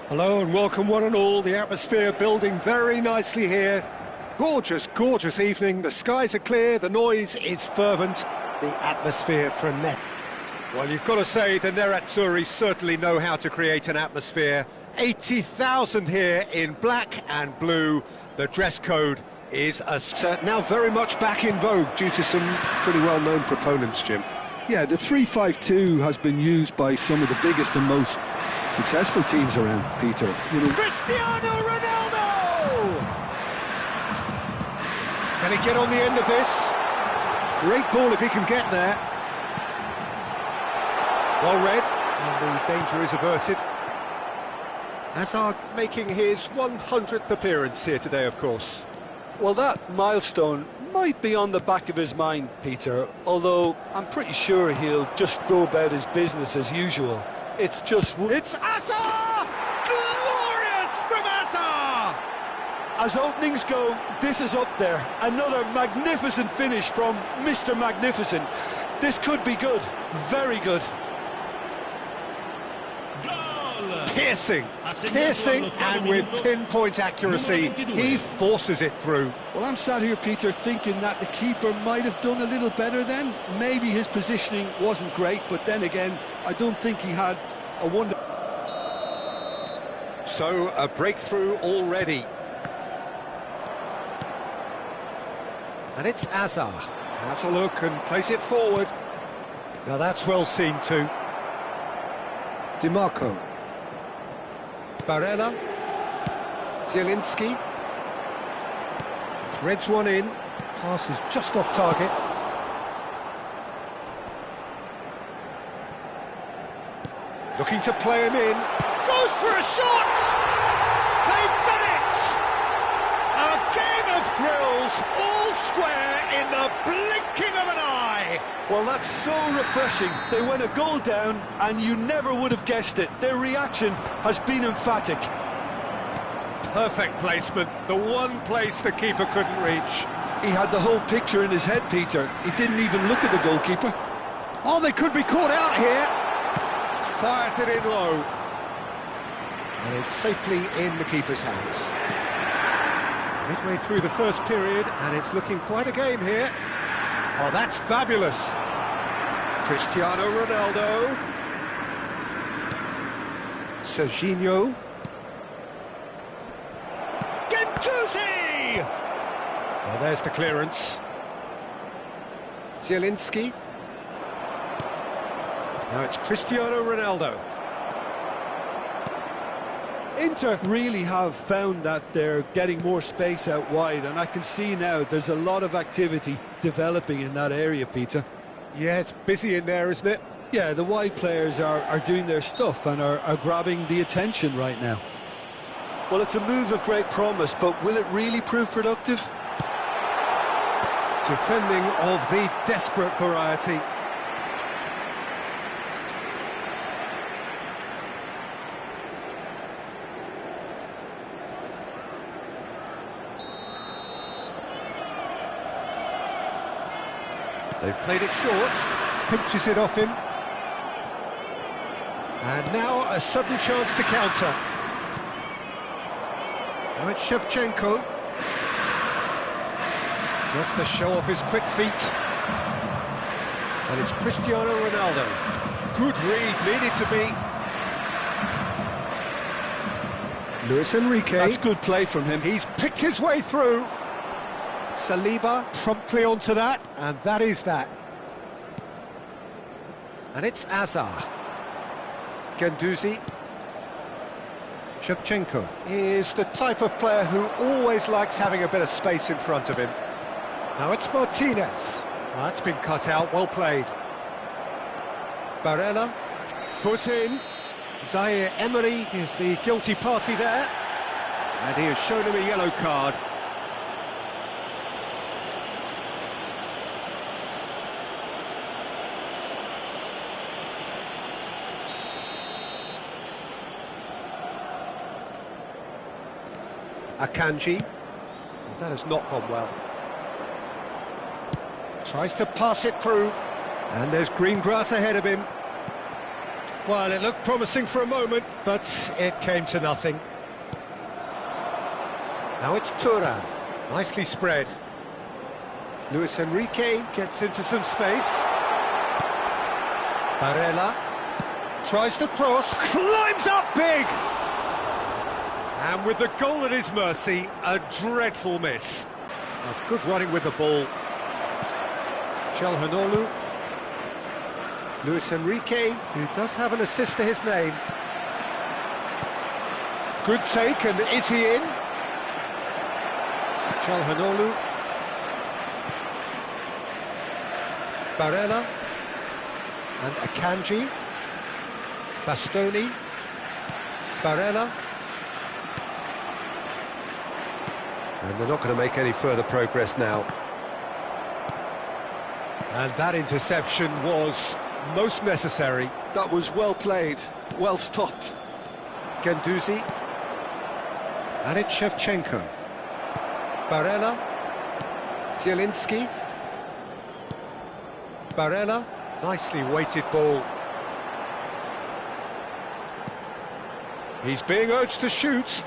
Hello and welcome one and all. The atmosphere building very nicely here. Gorgeous, gorgeous evening. The skies are clear, the noise is fervent, the atmosphere frenetic. Well, you've got to say the Nerazzurri certainly know how to create an atmosphere. 80,000 here in black and blue. The dress code is now very much back in vogue due to some pretty well-known proponents, Jim. Yeah, the 3-5-2 has been used by some of the biggest and most successful teams around, Peter. Cristiano Ronaldo! Can he get on the end of this? Great ball if he can get there. Well read, and the danger is averted. Hazard making his 100th appearance here today, of course. Well, that milestone might be on the back of his mind, Peter, although I'm pretty sure he'll just go about his business as usual. It's Hazard! Glorious from Hazard! As openings go, this is up there. Another magnificent finish from Mr. Magnificent. This could be good, very good. Piercing, and with pinpoint accuracy, he forces it through. Well, I'm sat here, Peter, thinking that the keeper might have done a little better then. Maybe his positioning wasn't great, but then again, I don't think he had a wonder. So, a breakthrough already. And it's Hazard. Has a look and plays it forward. Now that's well seen too. Di Marco. Barella, Zielinski, threads one in, pass is just off target. Looking to play him in, goes for a shot! They've done it! A game of thrills, all square in the blinking of an eye! Well, that's so refreshing. They went a goal down and you never would have guessed it. Their reaction has been emphatic. Perfect placement, the one place the keeper couldn't reach. He had the whole picture in his head, Peter. He didn't even look at the goalkeeper. Oh, they could be caught out here. Fires it in low. And it's safely in the keeper's hands. Midway through the first period, and it's looking quite a game here. Oh, that's fabulous. Cristiano Ronaldo. Serginho. Gendouzi! Well, there's the clearance. Zielinski. Now it's Cristiano Ronaldo. Inter really have found that they're getting more space out wide, and I can see now there's a lot of activity developing in that area, Peter. Yeah, it's busy in there, isn't it? Yeah, the wide players are doing their stuff and are grabbing the attention right now. Well, it's a move of great promise, but will it really prove productive? Defending of the desperate variety. They've played it short, pinches it off him. And now a sudden chance to counter. Now it's Shevchenko. Just to show off his quick feet. And it's Cristiano Ronaldo. Good read, needed to be. Luis Enrique. That's good play from him. He's picked his way through. Saliba promptly onto that, and that is that. And it's Hazard. Gendouzi. Shevchenko is the type of player who always likes having a bit of space in front of him. Now it's Martinez. That's been cut out, well played. Barella, foot in. Zaire Emery is the guilty party there. And he has shown him a yellow card. Akanji. That has not gone well. Tries to pass it through. And there's green grass ahead of him. Well, it looked promising for a moment, but it came to nothing. Now it's Thuram. Nicely spread. Luis Enrique gets into some space. Barella tries to cross, climbs up big! And with the goal at his mercy, a dreadful miss. That's good running with the ball. Çalhanoğlu. Luis Enrique, who does have an assist to his name. Good take, and is he in? Çalhanoğlu. Barella. And Akanji. Bastoni. Barella. And they're not going to make any further progress now. And that interception was most necessary. That was well played, well stopped. Guendouzi. And it's Shevchenko. Barella. Zielinski. Barella. Nicely weighted ball. He's being urged to shoot.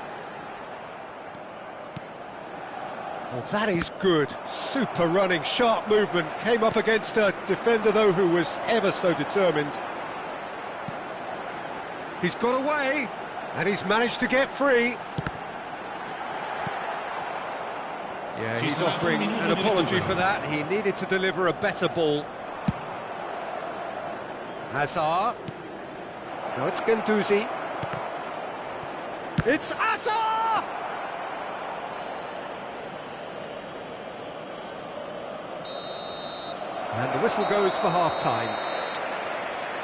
Well, that is good. Super running, sharp movement. Came up against a defender, though, who was ever so determined. He's got away, and he's managed to get free. Yeah, he's offering an apology for that. He needed to deliver a better ball. Hazard. Now it's Guendouzi. It's Hazard! And the whistle goes for half-time.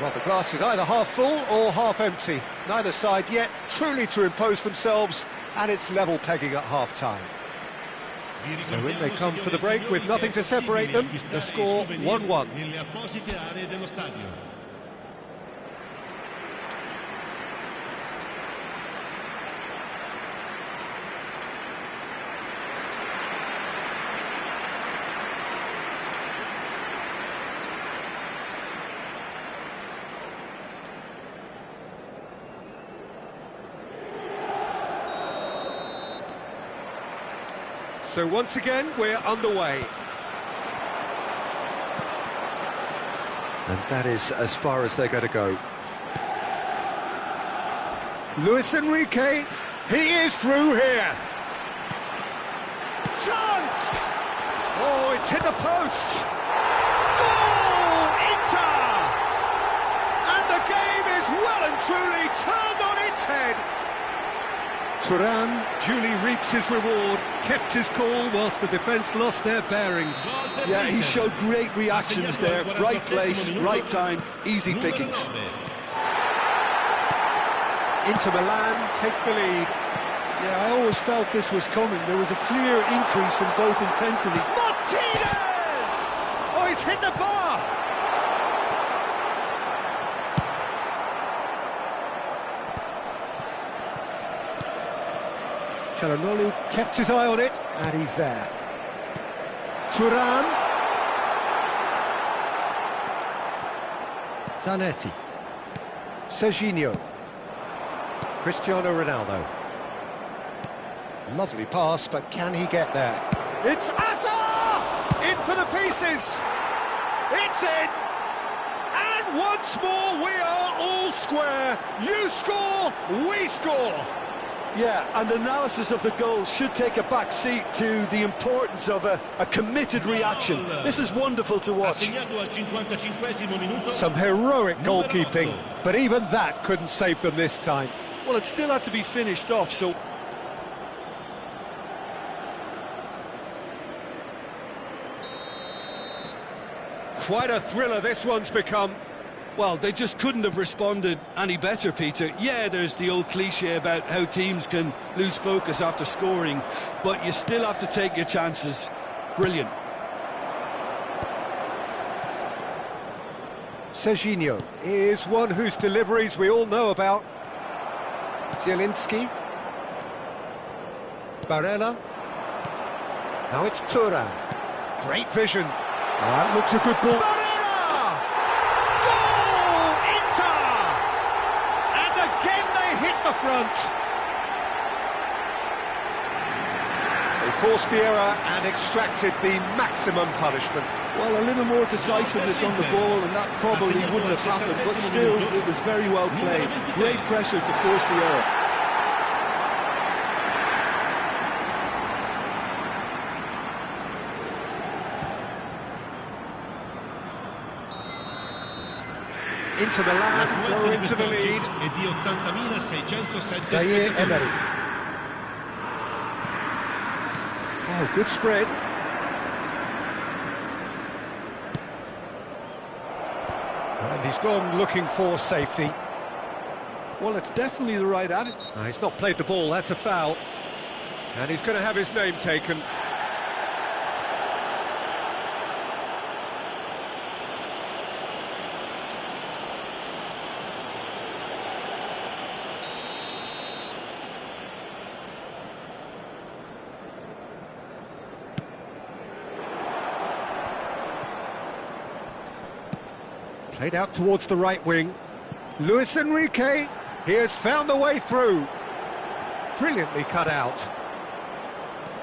Well, the glass is either half full or half empty. Neither side yet truly to impose themselves, and it's level pegging at half-time. So in they come for the break with nothing to separate them. The score 1-1. So once again, we're underway. And that is as far as they're going to go. Luis Enrique, he is through here. Chance! Oh, it's hit the post. Goal! Inter! And the game is well and truly turned on its head. Thuram duly reaps his reward, kept his cool whilst the defence lost their bearings. Yeah, he showed great reactions there. Right place, right time, easy pickings. Inter Milan take the lead. Yeah, I always felt this was coming. There was a clear increase in both intensity. Martinez! Oh, he's hit the bar! Çalhanoğlu kept his eye on it, and he's there. Thuram. Zanetti. Serginho. Cristiano Ronaldo. Lovely pass, but can he get there? It's Hazard! In for the pieces! It's in! And once more we are all square. You score, we score! Yeah, and analysis of the goal should take a back seat to the importance of a committed reaction. This is wonderful to watch. Some heroic goalkeeping, but even that couldn't save them this time. Well, it still had to be finished off, so... Quite a thriller this one's become. Well, they just couldn't have responded any better, Peter. Yeah, there's the old cliche about how teams can lose focus after scoring, but you still have to take your chances. Brilliant. Serginho is one whose deliveries we all know about. Zielinski. Barella. Now it's Thuram. Great vision. That looks a good ball. Barella! Goal! Inter! front. They forced the error and extracted the maximum punishment. Well, a little more decisiveness on the ball and that probably wouldn't have happened, but still, it was very well played. Great pressure to force the error. Inter Milan go into the lead. Zaire Emery. Oh, good spread. And he's gone looking for safety. Well, it's definitely the right attitude. He's not played the ball, that's a foul. And he's going to have his name taken. Played out towards the right wing. Luis Enrique, he has found the way through. Brilliantly cut out.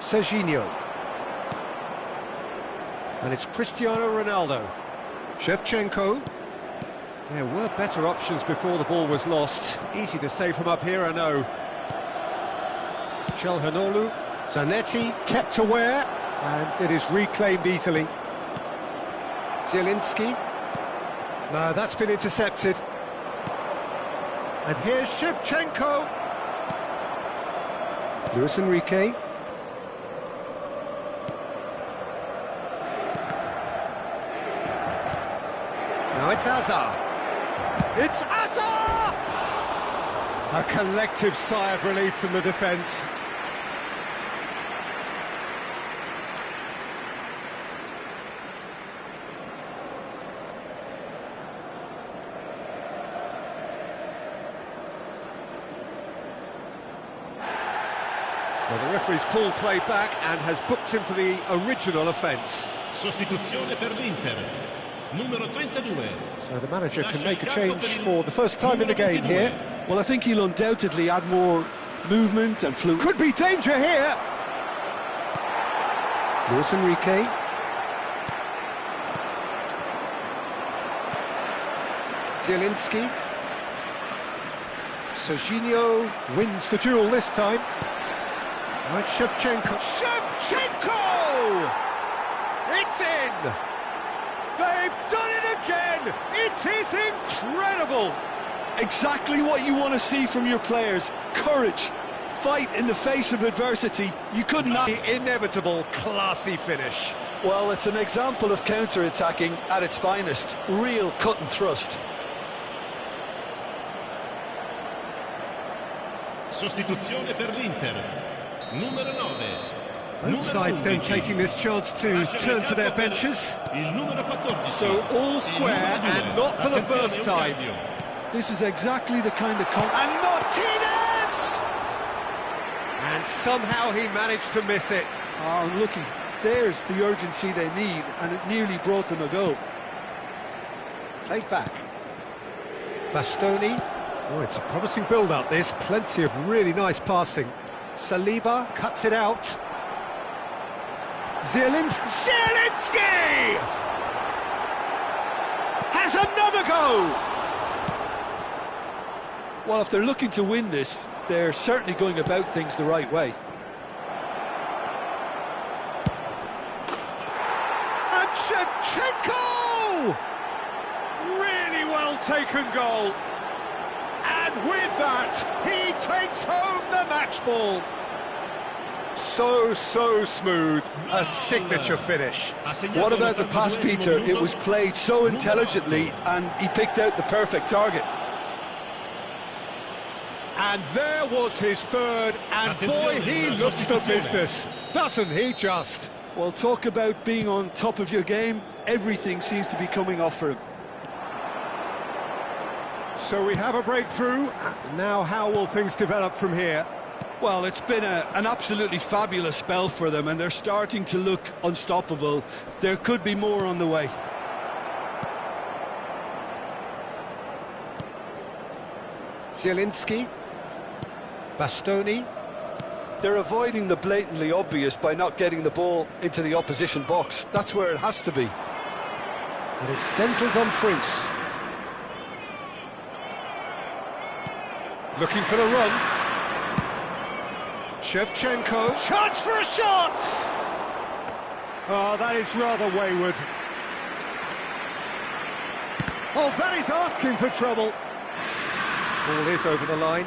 Serginho. And it's Cristiano Ronaldo. Shevchenko. There were better options before the ball was lost. Easy to save from up here, I know. Çalhanoğlu. Zanetti kept aware, and it is reclaimed easily. Zielinski. No, that's been intercepted. And here's Shevchenko. Luis Enrique. Now it's Hazard. It's Hazard! A collective sigh of relief from the defence. Well, the referee's pulled play back and has booked him for the original offence. Sostituzione per l'Inter. Numero 32. So the manager can make a change for the first time in the game here. Well, I think he'll undoubtedly add more movement and fluid. Could be danger here. Luis Enrique. Zielinski. Serginho wins the duel this time. Now it's Shevchenko. Shevchenko! It's in! They've done it again! It is incredible! Exactly what you want to see from your players. Courage, fight in the face of adversity. You couldn't... The inevitable, classy finish. Well, it's an example of counter-attacking at its finest. Real cut and thrust. Sostituzione per l'Inter. Numero 9. Both sides then taking this chance to turn to their benches. So all square and not for the first time. This is exactly the kind of... And Martinez! And somehow he managed to miss it. Oh, looky, there's the urgency they need, and it nearly brought them a goal. Played back. Bastoni. Oh, it's a promising build-up, this. Plenty of really nice passing. Saliba cuts it out. Zielinski has another go! Well, if they're looking to win this, they're certainly going about things the right way. And Shevchenko! Really well taken goal. And with that, he takes home the match ball. So smooth, a signature finish. What about the pass, Peter? It was played so intelligently and he picked out the perfect target. And there was his third, and boy, he looks the business, doesn't he just? Well, talk about being on top of your game. Everything seems to be coming off for him. So we have a breakthrough. Now how will things develop from here? Well, it's been an absolutely fabulous spell for them, and they're starting to look unstoppable. There could be more on the way. Zielinski. Bastoni. They're avoiding the blatantly obvious by not getting the ball into the opposition box. That's where it has to be. And it's Denzel Dumfries. Looking for the run. Shevchenko. Chance for a shot! Oh, that is rather wayward. Oh, that is asking for trouble. Ball is over the line.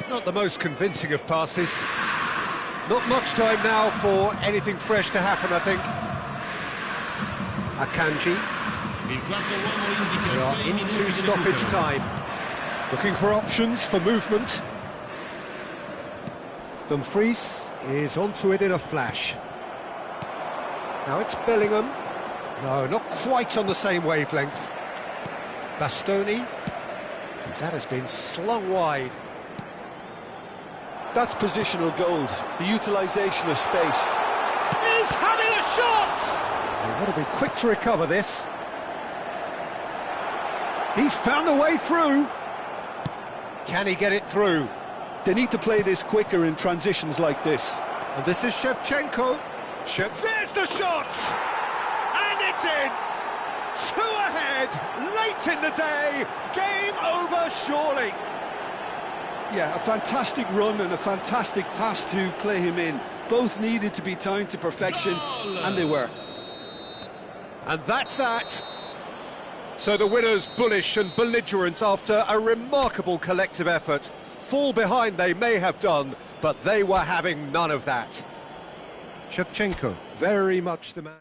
Not the most convincing of passes. Not much time now for anything fresh to happen, I think. Akanji. We are into stoppage time. Looking for options for movement. Dumfries is onto it in a flash. Now it's Bellingham. No, not quite on the same wavelength. Bastoni. That has been slung wide. That's positional gold, the utilisation of space. He's having a shot! They've got to be quick to recover this. He's found a way through. Can he get it through? They need to play this quicker in transitions like this. And this is Shevchenko. There's the shot! And it's in! 2 ahead, late in the day, game over surely. Yeah, a fantastic run and a fantastic pass to play him in. Both needed to be timed to perfection, and they were. And that's that. So the winners bullish and belligerent after a remarkable collective effort. Fall behind they may have done, but they were having none of that. Shevchenko, very much the man.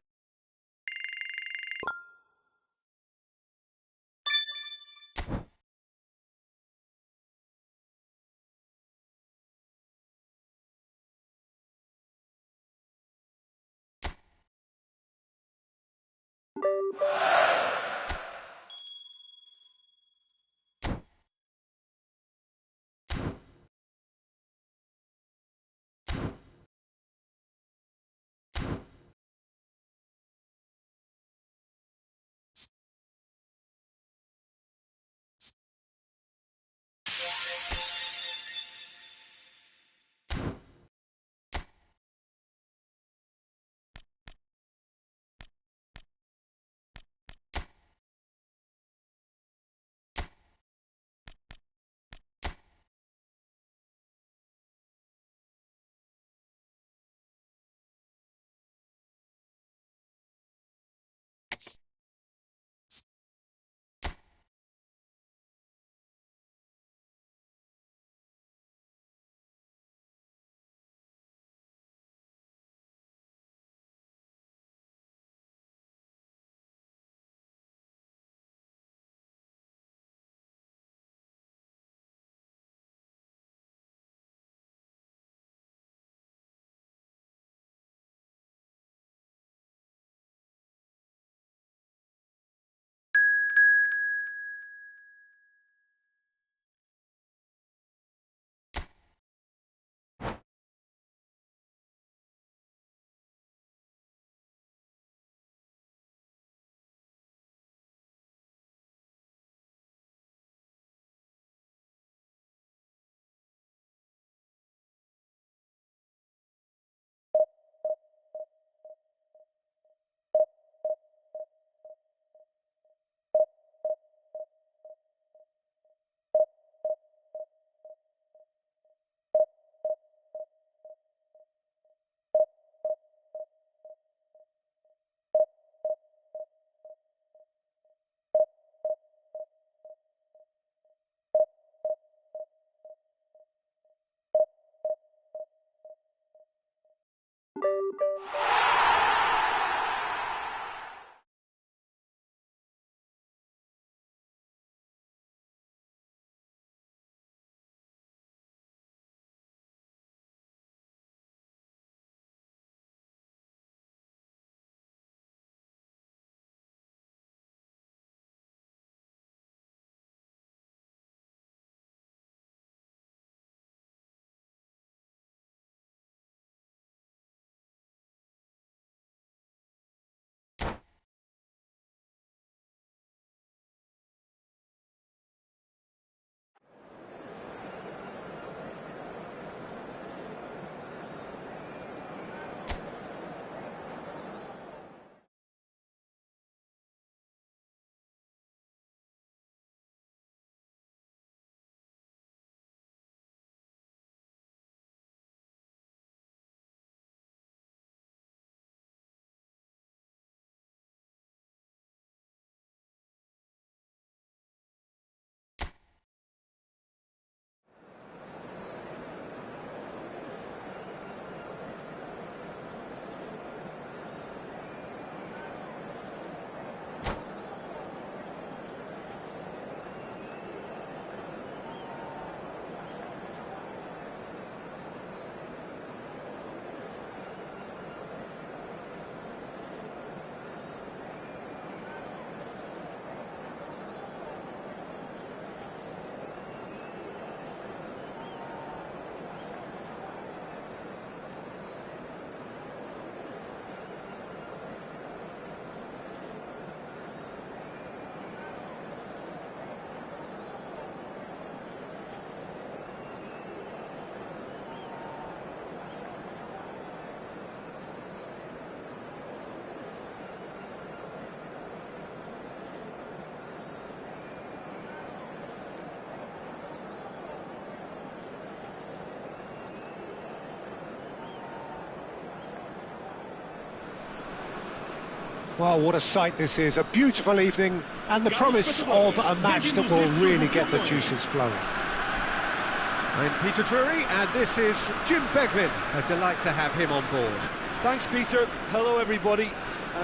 Well, what a sight this is. A beautiful evening and the promise of a match that will really get the juices flowing. I'm Peter Drury and this is Jim Beglin. A delight to have him on board. Thanks, Peter. Hello, everybody.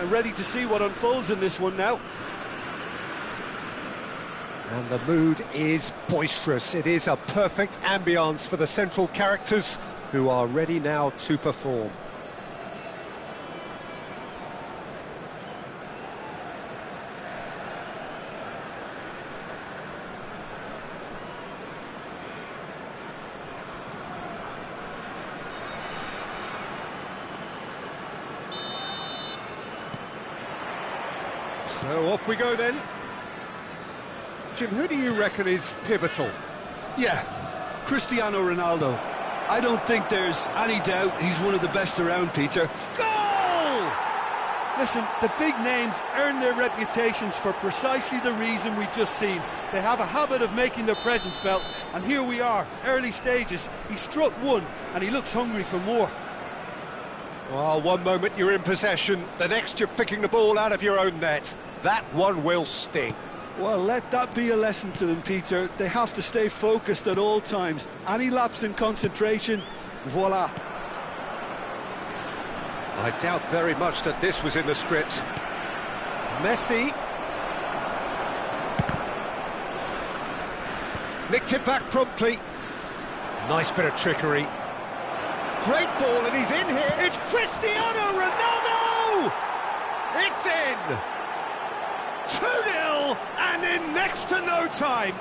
Ready to see what unfolds in this one now. And the mood is boisterous. It is a perfect ambience for the central characters who are ready now to perform. So off we go then. Jim, who do you reckon is pivotal? Yeah, Cristiano Ronaldo. I don't think there's any doubt he's one of the best around, Peter. Goal! Listen, the big names earn their reputations for precisely the reason we've just seen. They have a habit of making their presence felt, and here we are, early stages. He struck one, and he looks hungry for more. Well, one moment you're in possession, the next you're picking the ball out of your own net. That one will sting. Well, let that be a lesson to them, Peter. They have to stay focused at all times. Any lapse in concentration, voila. I doubt very much that this was in the script. Messi. Nicked it back promptly. Nice bit of trickery. Great ball, and he's in here. It's Cristiano Ronaldo! It's in! 2-0, and in next to no time.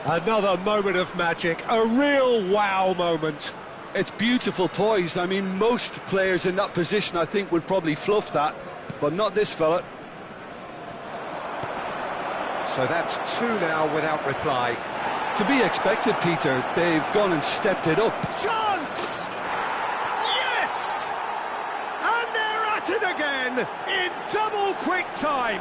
Another moment of magic, a real wow moment. It's beautiful poise. I mean, most players in that position, I think, would probably fluff that, but not this fella. So that's two now without reply. To be expected, Peter. They've gone and stepped it up. Chance! Yes! And they're at it again in double quick time.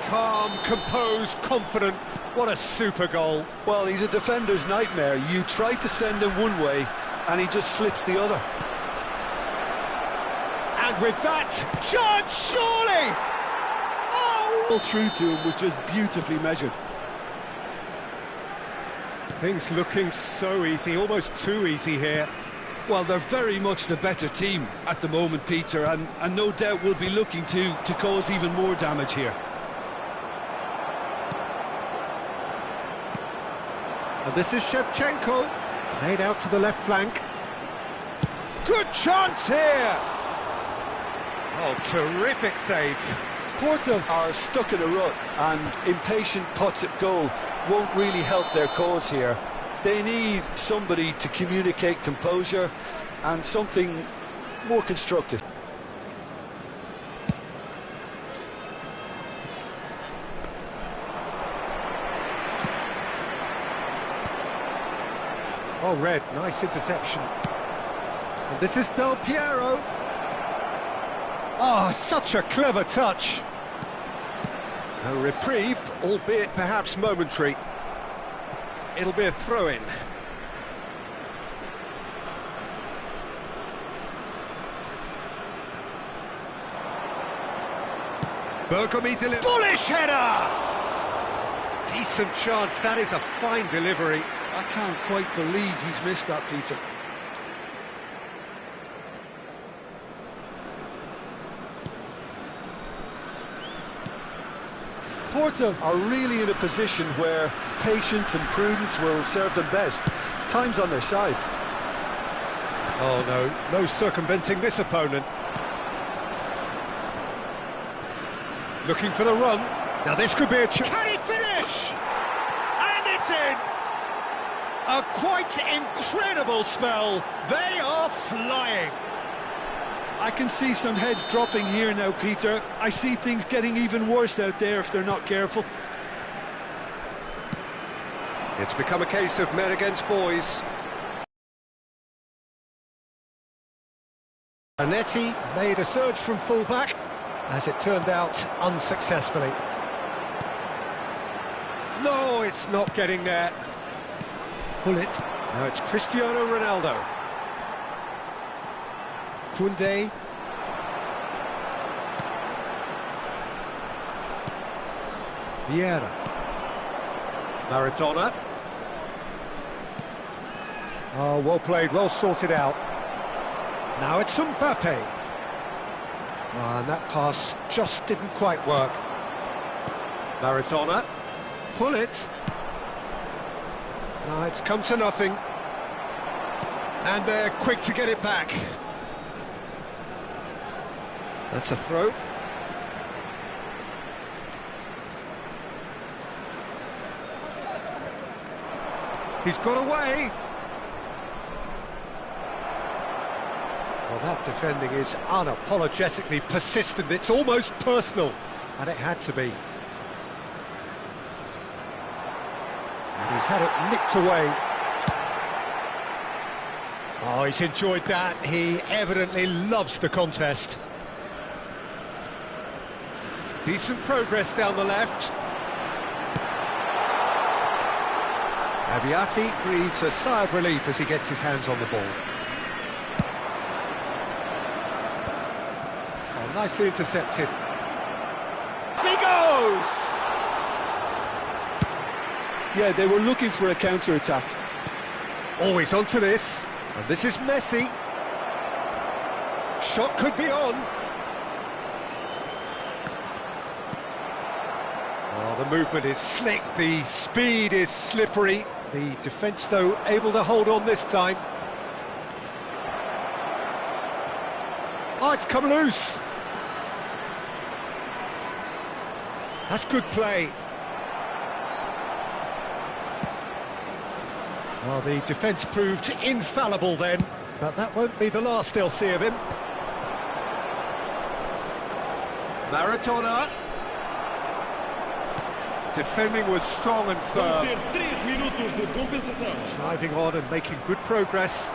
Calm, composed, confident. What a super goal. Well, he's a defender's nightmare. You try to send him one way, and he just slips the other. And with that, chance, surely! Oh! All through to him was just beautifully measured. Things looking so easy, almost too easy here. Well, they're very much the better team at the moment, Peter, and no doubt will be looking to cause even more damage here. And this is Shevchenko, played out to the left flank. Good chance here! Oh, terrific save. Porto are stuck in a rut, and impatient putts at goal won't really help their cause here. They need somebody to communicate composure and something more constructive. Oh, Red, nice interception. And this is Del Piero. Oh, such a clever touch. A reprieve, albeit perhaps momentary. It'll be a throw-in. Bergomi delivers. Bullish header! Decent chance, that is a fine delivery. I can't quite believe he's missed that, Peter. Porto are really in a position where patience and prudence will serve them best. Time's on their side. Oh no, no circumventing this opponent. Looking for the run. Now this could be a chance. Can he finish? And it's in! A quite incredible spell. They are flying. I can see some heads dropping here now, Peter. I see things getting even worse out there if they're not careful. It's become a case of men against boys. Anetti made a surge from full-back, as it turned out, unsuccessfully. No, it's not getting there. Pull it. Now it's Cristiano Ronaldo. Koundé. Vieira. Maradona. Oh, well played, well sorted out. Now it's Mbappe. And that pass just didn't quite work. Maradona. Pull it. No, it's come to nothing. And they're quick to get it back. That's a throw. He's got away. Well, that defending is unapologetically persistent. It's almost personal, and it had to be. And he's had it nicked away. Oh, he's enjoyed that. He evidently loves the contest. Decent progress down the left. Aviati breathes a sigh of relief as he gets his hands on the ball. Oh, nicely intercepted. He goes! Yeah, they were looking for a counter-attack. Always onto this. And this is Messi. Shot could be on. Oh, the movement is slick, the speed is slippery. The defence, though, able to hold on this time. Oh, it's come loose. That's good play. Well, the defence proved infallible then, but that won't be the last they'll see of him. Maradona. Defending was strong and firm. Driving on and making good progress.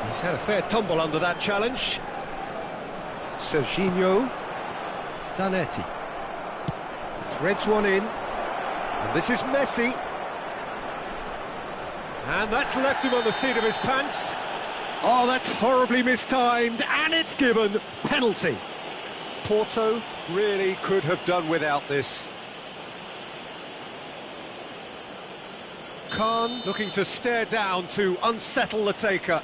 He's had a fair tumble under that challenge. Serginho. Zanetti. Threads one in. And this is Messi. And that's left him on the seat of his pants. Oh, that's horribly mistimed, and it's given. Penalty. Porto really could have done without this. Khan looking to stare down to unsettle the taker.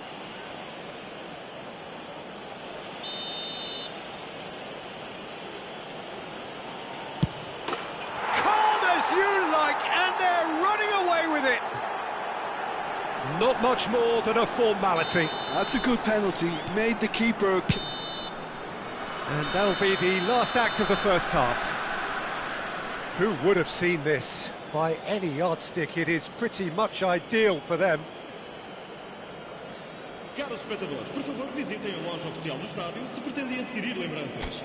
Calm as you like, and they're running away with it. Not much more than a formality. That's a good penalty, made the keeper... And that'll be the last act of the first half. Who would have seen this? By any yardstick, it is pretty much ideal for them. Caros espectadores, por favor, visitem a loja oficial do estádio se pretendem adquirir lembranças.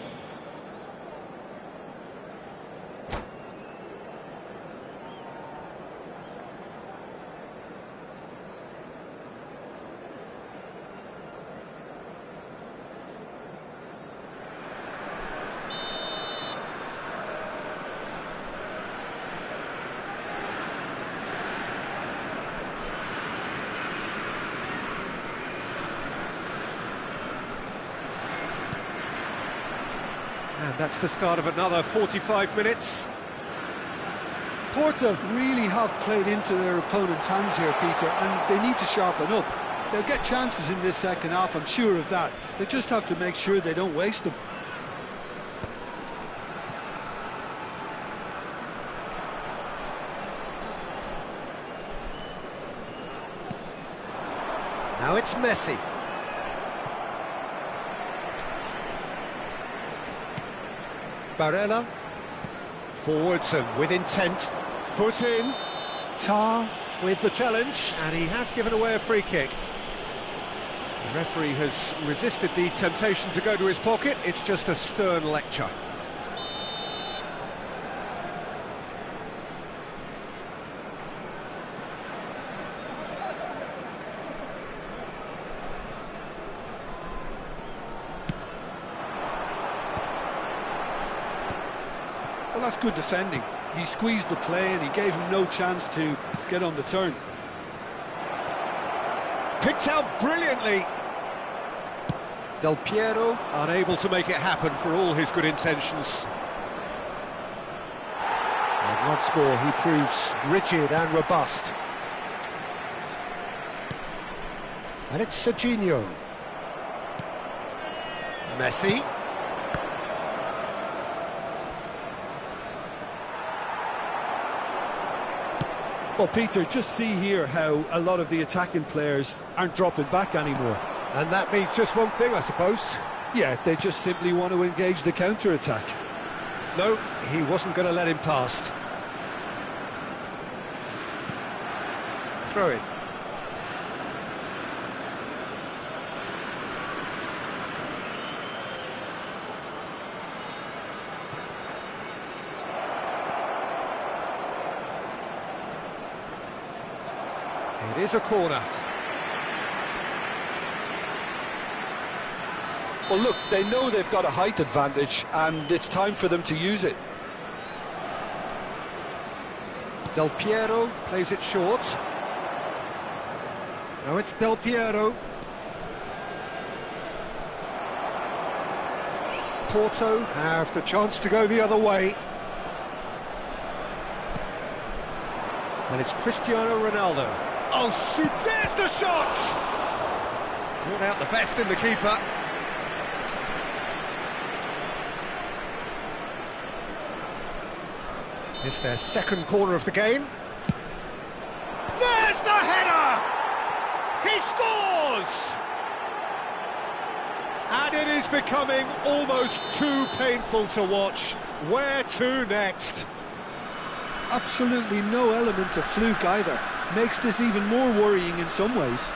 And that's the start of another 45 minutes. Porto really have played into their opponent's hands here, Peter, and they need to sharpen up. They'll get chances in this second half, I'm sure of that. They just have to make sure they don't waste them. Now it's Messi. Barella. Forwards and with intent. Foot in. Tar with the challenge, and he has given away a free kick. The referee has resisted the temptation to go to his pocket. It's just a stern lecture. Well, that's good defending. He squeezed the play and he gave him no chance to get on the turn. Picked out brilliantly. Del Piero unable to make it happen for all his good intentions. Once more, he proves rigid and robust. And it's Serginho. Messi. Well, Peter, just see here how a lot of the attacking players aren't dropping back anymore. And that means just one thing, I suppose. Yeah, they just simply want to engage the counter-attack. No, he wasn't going to let him past. Throw it. It is a corner. Well, look, they know they've got a height advantage, and it's time for them to use it. Del Piero plays it short. Now it's Del Piero. Porto have the chance to go the other way. And it's Cristiano Ronaldo. Oh, shoot, there's the shot! Brought out the best in the keeper. It's their second corner of the game. There's the header! He scores! And it is becoming almost too painful to watch. Where to next? Absolutely no element of fluke either. Makes this even more worrying in some ways.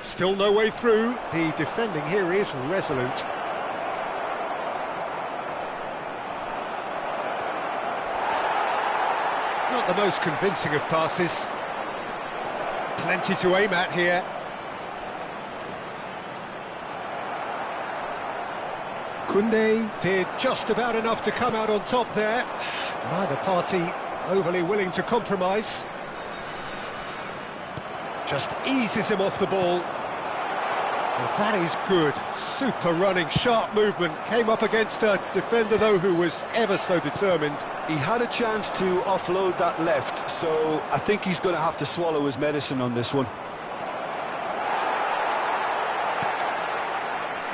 Still no way through. The defending here is resolute. Not the most convincing of passes. Plenty to aim at here. Koundé did just about enough to come out on top there. Neither party overly willing to compromise. Just eases him off the ball. Well, that is good. Super running, sharp movement. Came up against a defender, though, who was ever so determined. He had a chance to offload that left, so I think he's going to have to swallow his medicine on this one.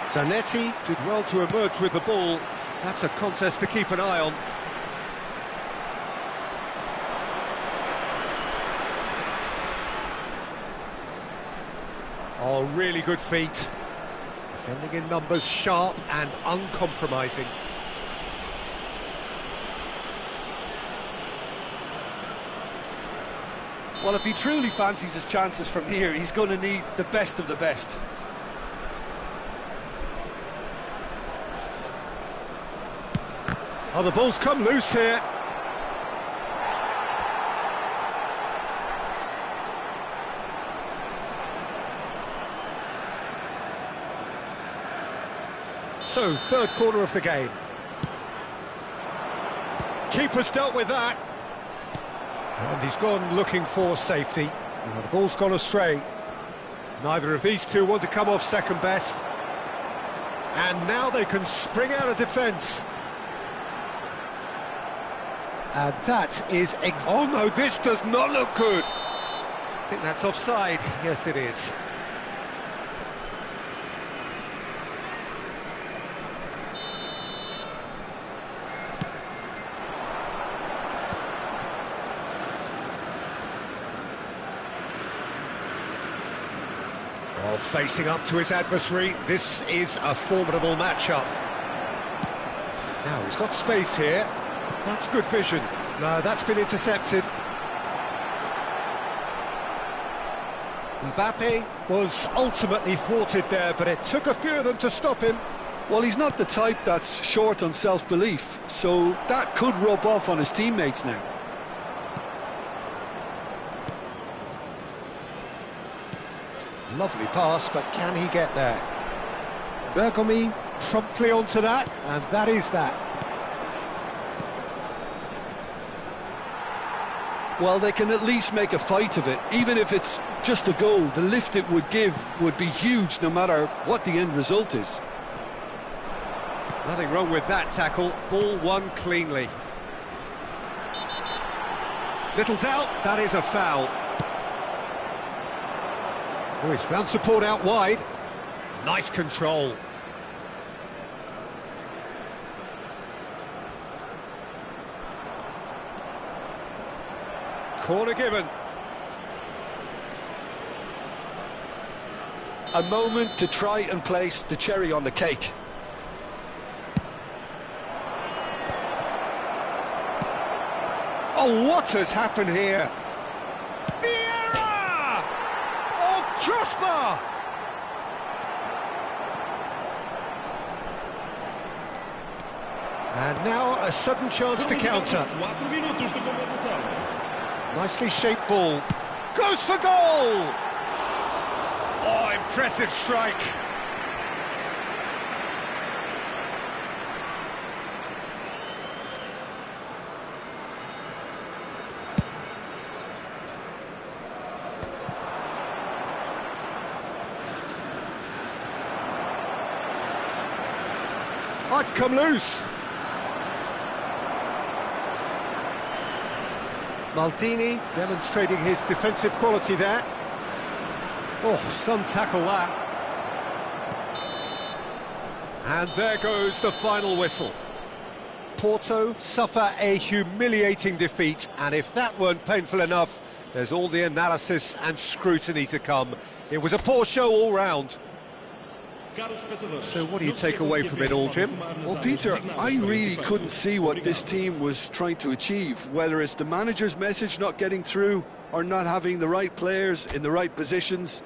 Zanetti did well to emerge with the ball. That's a contest to keep an eye on. Oh, really good feet. Defending in numbers, sharp and uncompromising. Well, if he truly fancies his chances from here, he's going to need the best of the best. Oh, the ball's come loose here. So, third corner of the game. Keeper's dealt with that. And he's gone looking for safety. Oh, the ball's gone astray. Neither of these two want to come off second best. And now they can spring out of defence. And that is... oh no, this does not look good. I think that's offside. Yes, it is. Oh, facing up to his adversary. This is a formidable matchup. Now, he's got space here. That's good vision. No, that's been intercepted. Mbappe was ultimately thwarted there, but it took a few of them to stop him. Well, he's not the type that's short on self-belief, so that could rub off on his teammates now. Lovely pass, but can he get there? Bergomi promptly onto that, and that is that. Well, they can at least make a fight of it. Even if it's just a goal, the lift it would give would be huge no matter what the end result is. Nothing wrong with that tackle, ball won cleanly. Little doubt, that is a foul. Oh, he's found support out wide. Nice control. Corner given. A moment to try and place the cherry on the cake. Oh, what has happened here? Vieira! Oh, crossbar! And now a sudden chance to counter. 4 minutos de compensação. Nicely shaped ball. Goes for goal! Oh, impressive strike. Oh, it's come loose. Maldini demonstrating his defensive quality there. Oh, some tackle that. And there goes the final whistle. Porto suffer a humiliating defeat, and if that weren't painful enough, there's all the analysis and scrutiny to come. It was a poor show all round. So what do you take away from it all, Jim? Well, Peter, I really couldn't see what this team was trying to achieve, whether it's the manager's message not getting through or not having the right players in the right positions.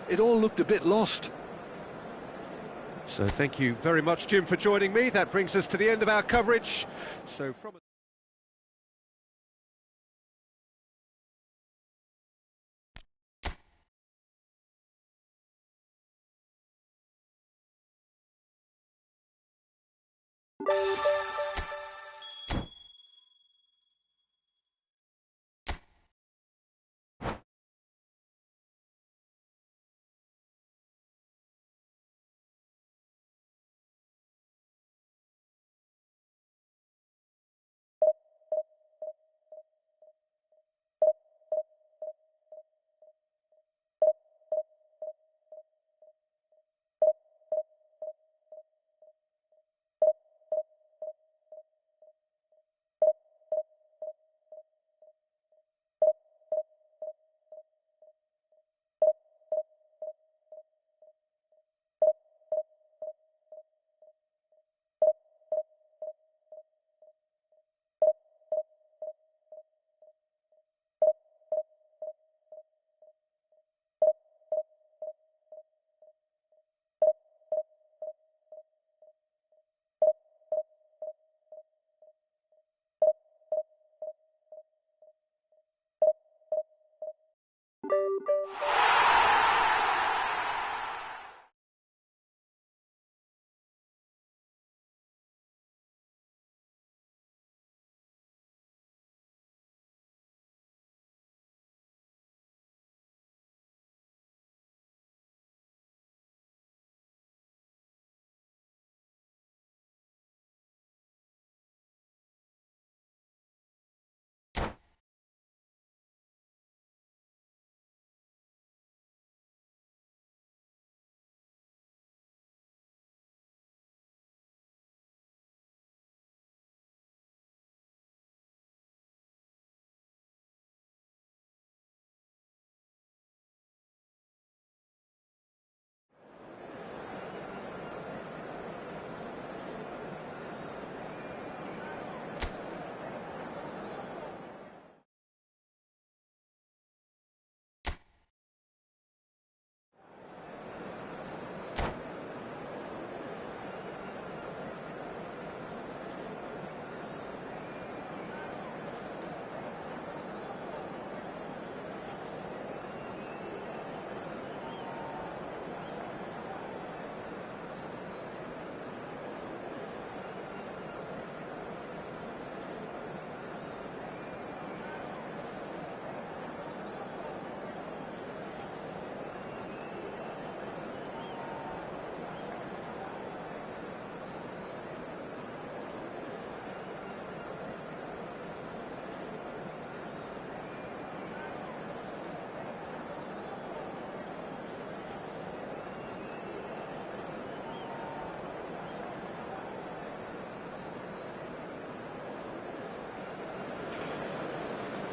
It all looked a bit lost. So thank you very much, Jim, for joining me. That brings us to the end of our coverage. So from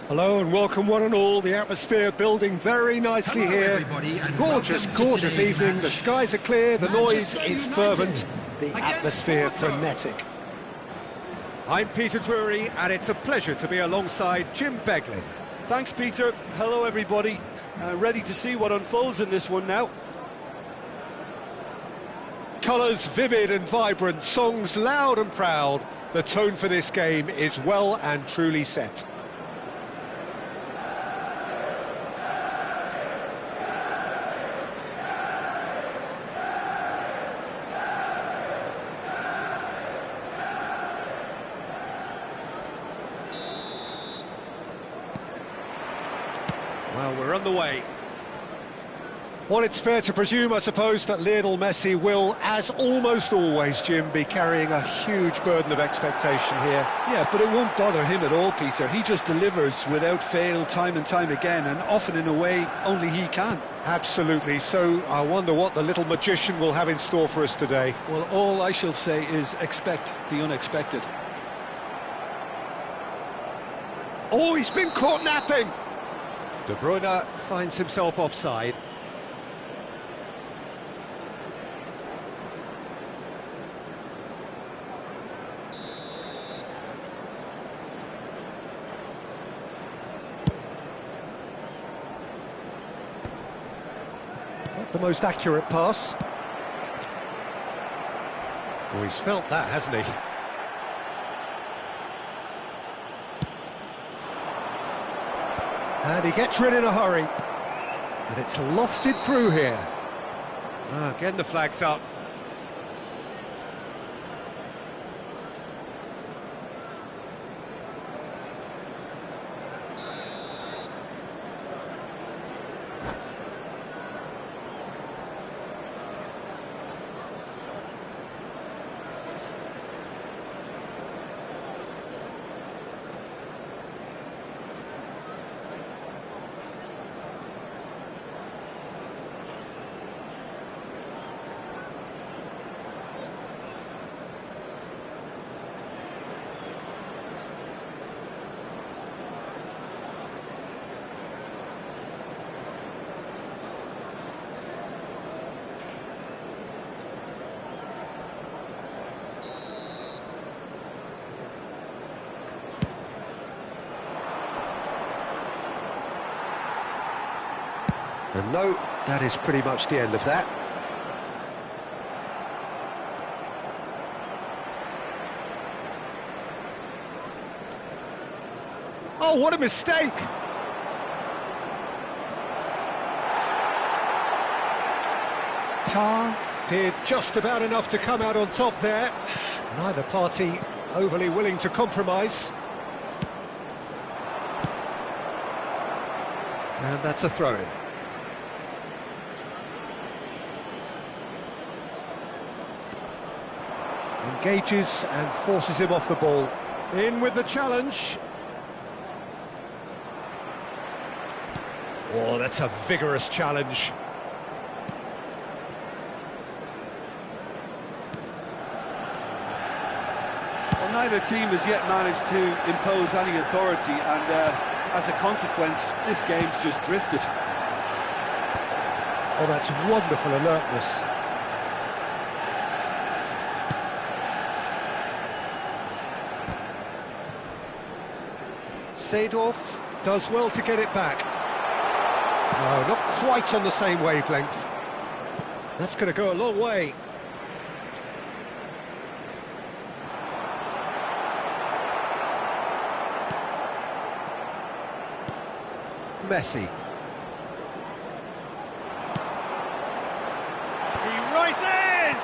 Hello and welcome one and all. The atmosphere building very nicely here. Gorgeous, gorgeous evening. The skies are clear, the noise is fervent, the atmosphere frenetic. I'm Peter Drury and it's a pleasure to be alongside Jim Beglin. Thanks, Peter. Hello, everybody. Ready to see what unfolds in this one now. Colours vivid and vibrant, songs loud and proud. The tone for this game is well and truly set. Well, we're on the way. Well, it's fair to presume, I suppose, that Lionel Messi will, as almost always, Jim, be carrying a huge burden of expectation here. Yeah, but it won't bother him at all, Peter. He just delivers without fail time and time again, and often in a way only he can. Absolutely. So I wonder what the little magician will have in store for us today. Well, all I shall say is expect the unexpected. Oh, he's been caught napping! De Bruyne finds himself offside. Not the most accurate pass. Oh, he's felt that, hasn't he? And he gets rid in a hurry. And it's lofted through here. Again the flag's up. And no, that is pretty much the end of that. Oh, what a mistake! Tar did just about enough to come out on top there. Neither party overly willing to compromise. And that's a throw-in. Engages and forces him off the ball. In with the challenge. Oh, that's a vigorous challenge. Well, neither team has yet managed to impose any authority, and as a consequence, this game's just drifted. Oh, that's wonderful alertness. Seedorf does well to get it back. No, not quite on the same wavelength. That's going to go a long way. Messi. He rises!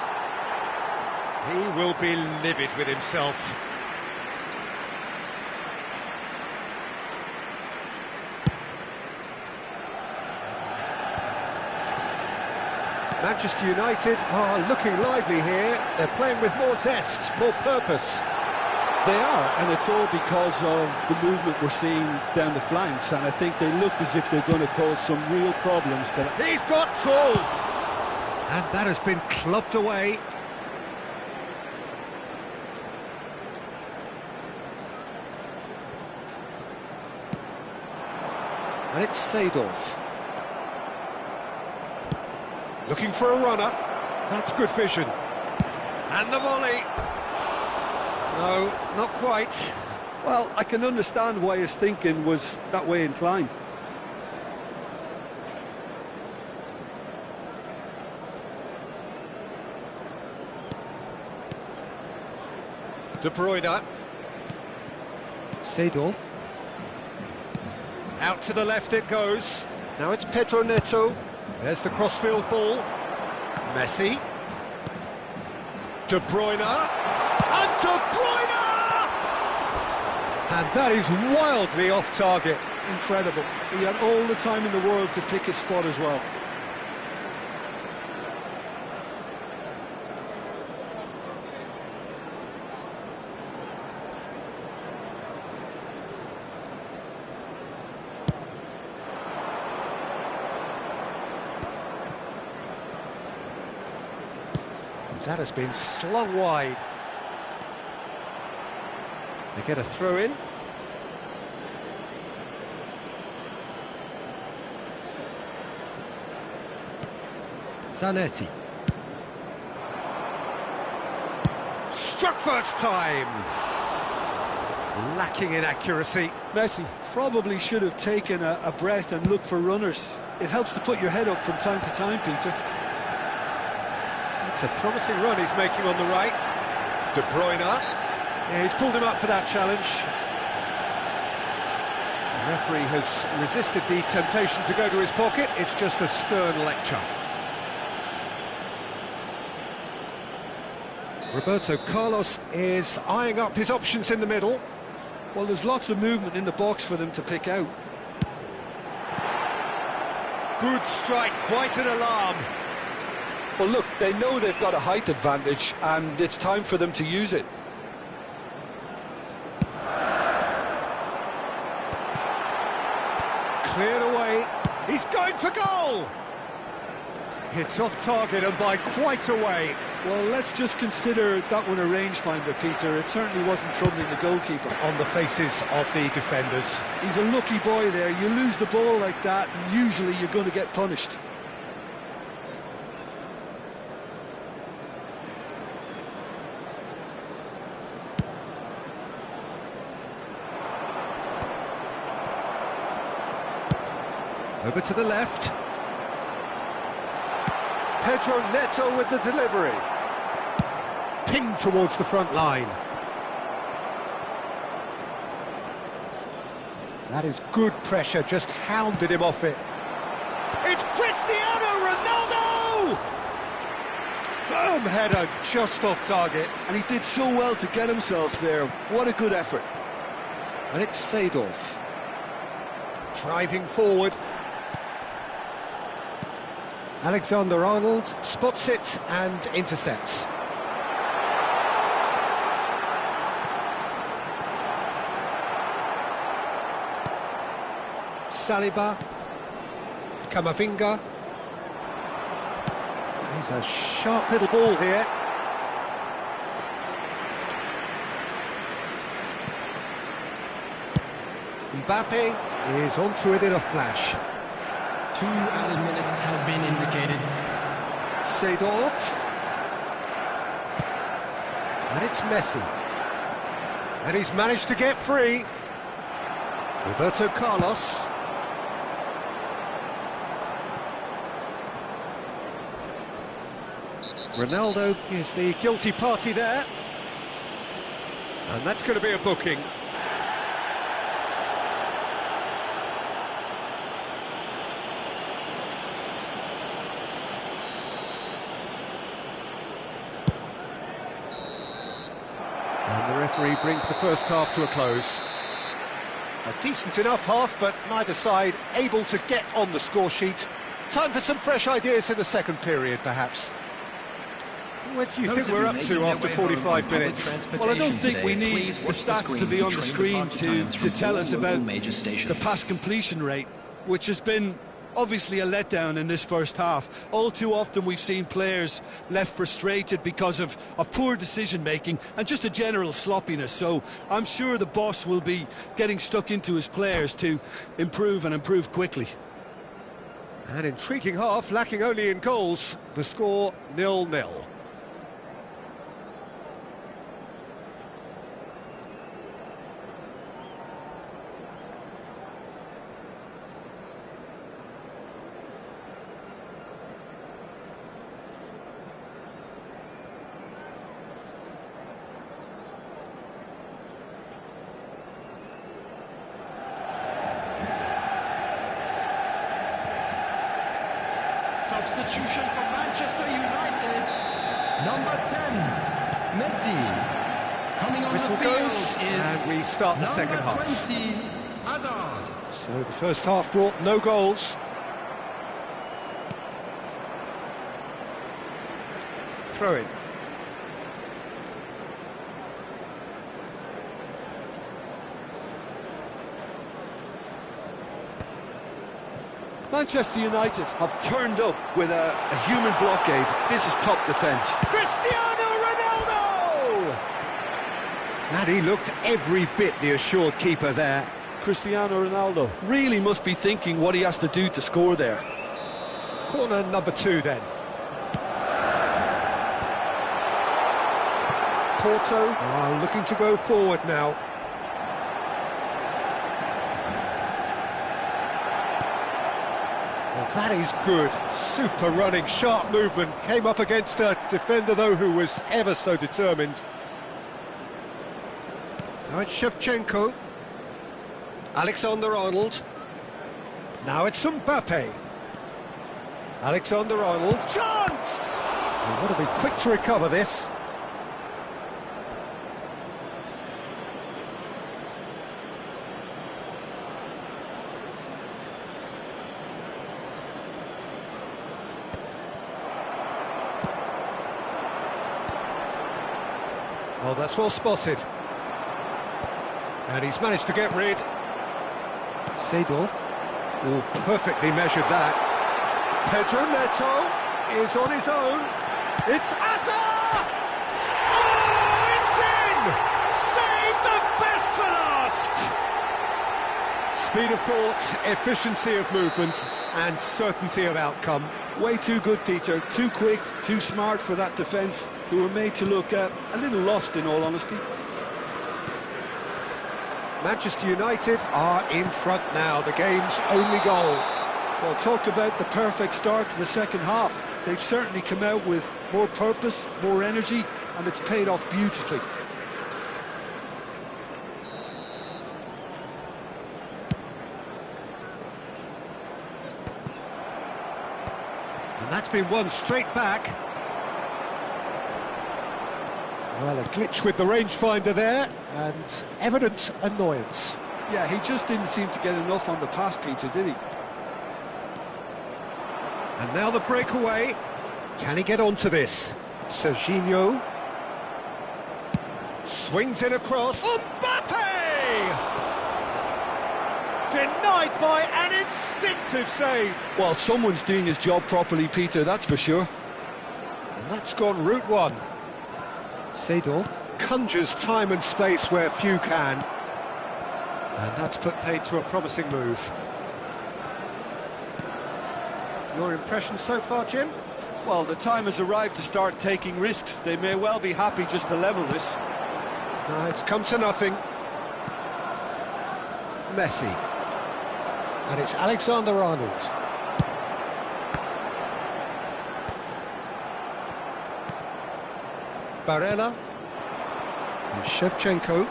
He will be livid with himself. Manchester United are looking lively here. They're playing with more zest, more purpose. They are, and it's all because of the movement we're seeing down the flanks, and I think they look as if they're going to cause some real problems. He's got two! And that has been clubbed away. And it's Seedorf. Looking for a runner. That's good vision. And the volley. No, not quite. Well, I can understand why his thinking was that way inclined. De Bruyne. Seedorf. Out to the left it goes. Now it's Pedro Neto. There's the crossfield ball. Messi. De Bruyne. And De Bruyne! And that is wildly off target. Incredible. He had all the time in the world to pick his spot as well. That has been slung wide. They get a throw in. Zanetti. Struck first time. Lacking in accuracy. Messi probably should have taken a breath and looked for runners. It helps to put your head up from time to time, Peter. It's a promising run he's making on the right. De Bruyne. Yeah, he's pulled him up for that challenge. The referee has resisted the temptation to go to his pocket. It's just a stern lecture. Roberto Carlos is eyeing up his options in the middle. Well, there's lots of movement in the box for them to pick out. Good strike, quite an alarm. Well, look, they know they've got a height advantage, and it's time for them to use it. Cleared away. He's going for goal. It's off target and by quite a way. Well, let's just consider that one a rangefinder, Peter. It certainly wasn't troubling the goalkeeper. On the faces of the defenders. He's a lucky boy there. You lose the ball like that, and usually you're going to get punished. Over to the left. Pedro Neto with the delivery. Pinged towards the front line. That is good pressure, just hounded him off it. It's Cristiano Ronaldo! Firm header, just off target. And he did so well to get himself there. What a good effort. And it's Seedorf. Driving forward. Alexander-Arnold spots it and intercepts. Saliba. Camavinga. He's a sharp little ball here. Mbappe is onto it in a flash. 2 added minutes has been indicated. Seedorf. And it's Messi. And he's managed to get free. Roberto Carlos. Ronaldo is the guilty party there. And that's going to be a booking. And the referee brings the first half to a close. A decent enough half, but neither side able to get on the score sheet. Time for some fresh ideas in the second period, perhaps. What do you think we're up to after 45 minutes? Well, I don't think we need the stats to be on the screen to tell us about the pass completion rate, which has been Obviously a letdown in this first half. All too often we've seen players left frustrated because of poor decision-making and just a general sloppiness. So I'm sure the boss will be getting stuck into his players to improve and improve quickly. An intriguing half, lacking only in goals. The score 0-0. Substitution for Manchester United. Number 10, Messi. Coming on Whistle the field goes, is and we start the second number half. 20, Hazard. So the first half brought no goals. Throw in. Manchester United have turned up with a human blockade. This is top defence. Cristiano Ronaldo! And he looked every bit the assured keeper there. Cristiano Ronaldo really must be thinking what he has to do to score there. Corner number 2 then. Porto are looking to go forward now. Well, that is good. Super running, sharp movement. Came up against a defender, though, who was ever so determined. Now it's Shevchenko. Alexander-Arnold. Now it's Mbappe. Alexander-Arnold. Chance! They want to be quick to recover this. Oh, that's well spotted. And he's managed to get rid. Seedorf. Oh, perfectly measured that. Pedro Neto is on his own. It's Hazard! Oh, it's in! Save the best for last! Speed of thought, efficiency of movement, and certainty of outcome. Way too good, Peter. Too quick, too smart for that defence, who were made to look a little lost, in all honesty. Manchester United are in front now, the game's only goal. Well, talk about the perfect start to the second half. They've certainly come out with more purpose, more energy, and it's paid off beautifully. And that's been won straight back. Well, a glitch with the rangefinder there, and evident annoyance. Yeah, he just didn't seem to get enough on the pass, Peter, did he? And now the breakaway. Can he get onto this? Serginho. Swings in across. Mbappe! Denied by an instinctive save. Well, someone's doing his job properly, Peter, that's for sure. And that's gone route one. Seedorf conjures time and space where few can. And that's put paid to a promising move. Your impression so far, Jim? Well, the time has arrived to start taking risks. They may well be happy just to level this. No, it's come to nothing. Messi. And it's Alexander-Arnold. Barella. And Shevchenko.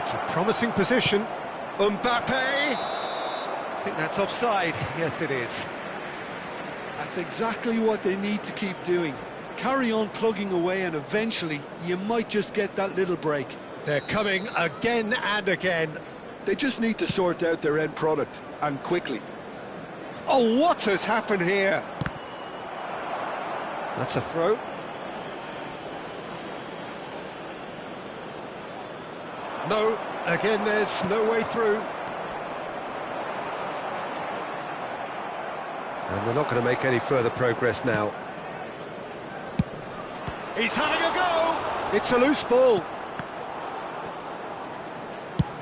It's a promising position. Mbappe! I think that's offside. Yes, it is. That's exactly what they need to keep doing. Carry on plugging away, and eventually you might just get that little break. They're coming again and again. They just need to sort out their end product, and quickly. Oh, what has happened here? That's a throw. No, again there's no way through. And they're not going to make any further progress now. He's having a go! It's a loose ball.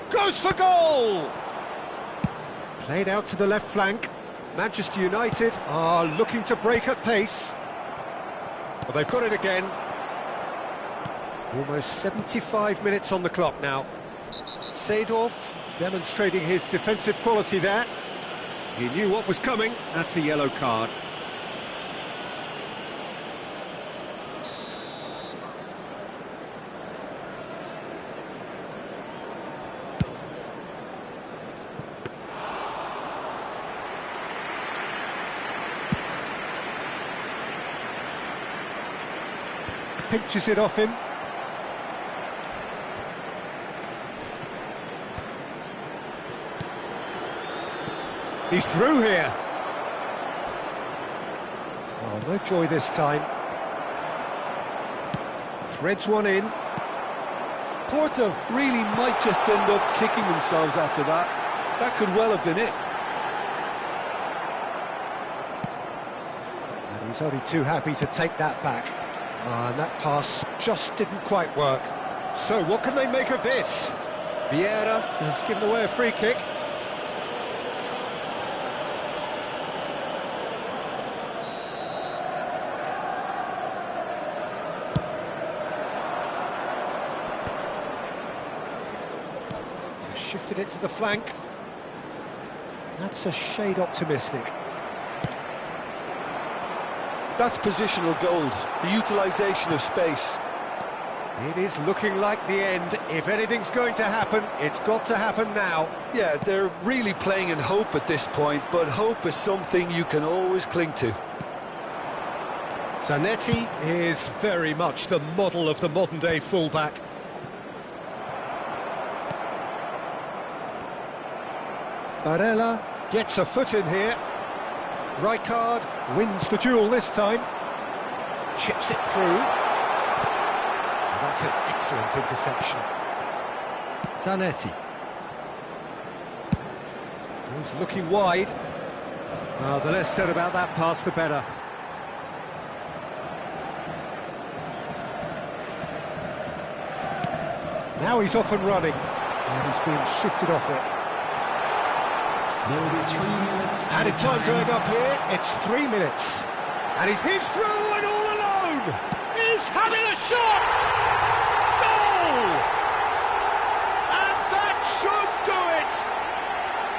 Goes for goal! Played out to the left flank. Manchester United are looking to break at pace. Well, they've got it again. Almost 75 minutes on the clock now. Seedorf demonstrating his defensive quality there. He knew what was coming. That's a yellow card. Pinches it off him. He's through here. Oh, no joy this time. Threads one in. Porto really might just end up kicking themselves after that. That could well have been it. And he's only too happy to take that back. And that pass just didn't quite work. So what can they make of this? Vieira has given away a free kick. Shifted it to the flank. That's a shade optimistic. That's positional gold, the utilisation of space. It is looking like the end. If anything's going to happen, it's got to happen now. Yeah, they're really playing in hope at this point, but hope is something you can always cling to. Zanetti is very much the model of the modern-day fullback. Barella gets a foot in here. Rijkaard wins the duel this time. Chips it through. And that's an excellent interception. Zanetti. He's looking wide. Oh, the less said about that pass, the better. Now he's off and running. And he's being shifted off it. There will be 3 minutes. Added time going up here, it's 3 minutes. And he's through and all alone! He's having a shot! Goal! And that should do it!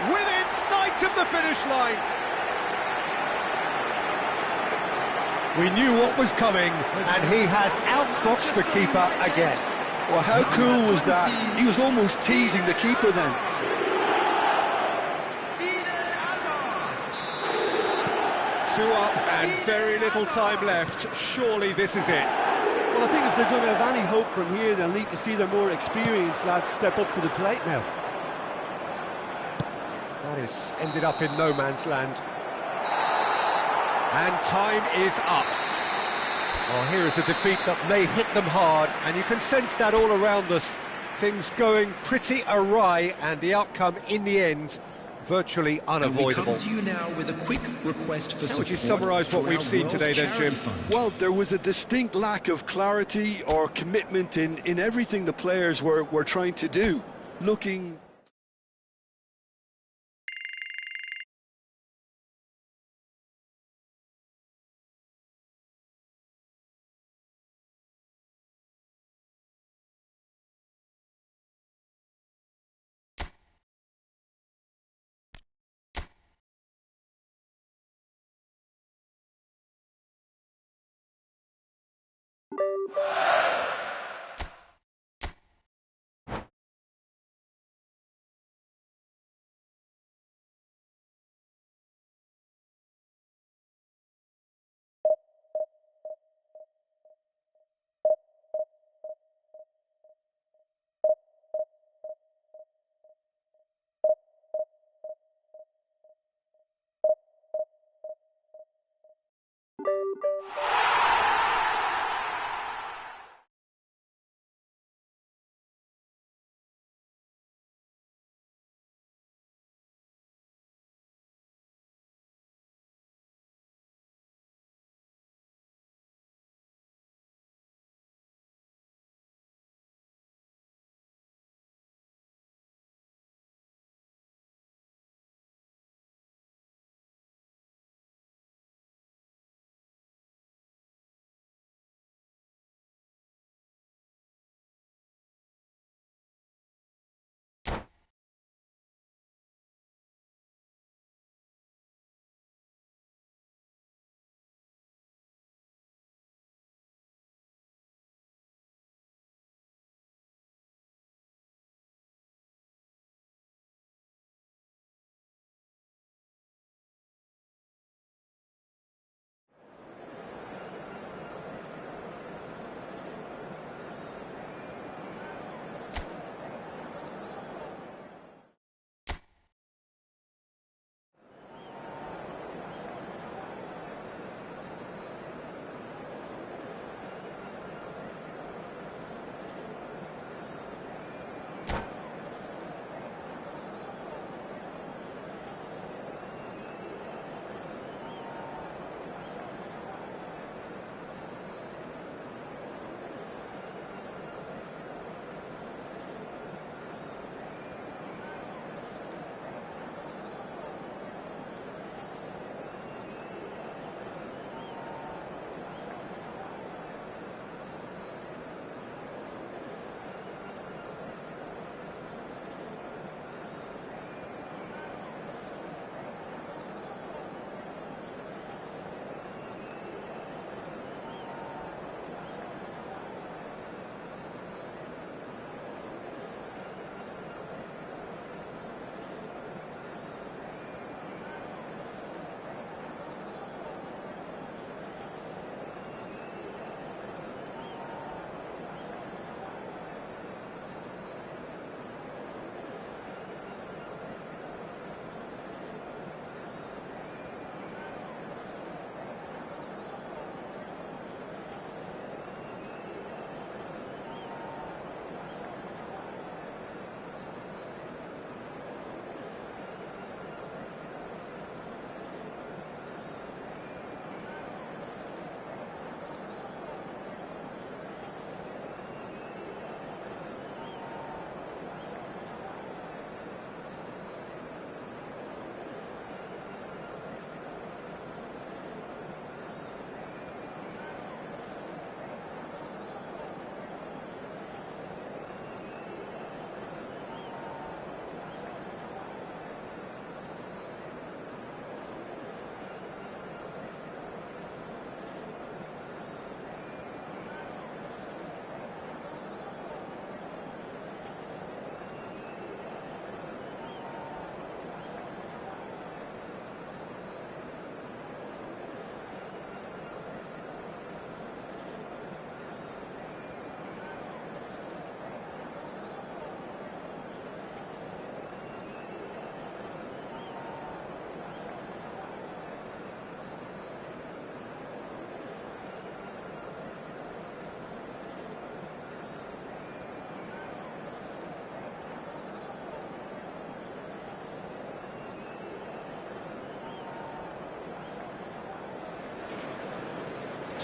Within sight of the finish line. We knew what was coming, and he has outfoxed the keeper again. Well, how cool was that? He was almost teasing the keeper then. Two up and very little time left. Surely this is it. Well, I think if they're going to have any hope from here, they'll need to see their more experienced lads step up to the plate now. That is ended up in no man's land. And time is up. Well, here is a defeat that may hit them hard, and you can sense that all around us. Things going pretty awry, and the outcome in the end virtually unavoidable. We come to you now with a quick request for How would you summarise what we've seen today then, Jim? Well, there was a distinct lack of clarity or commitment in everything the players were trying to do. Looking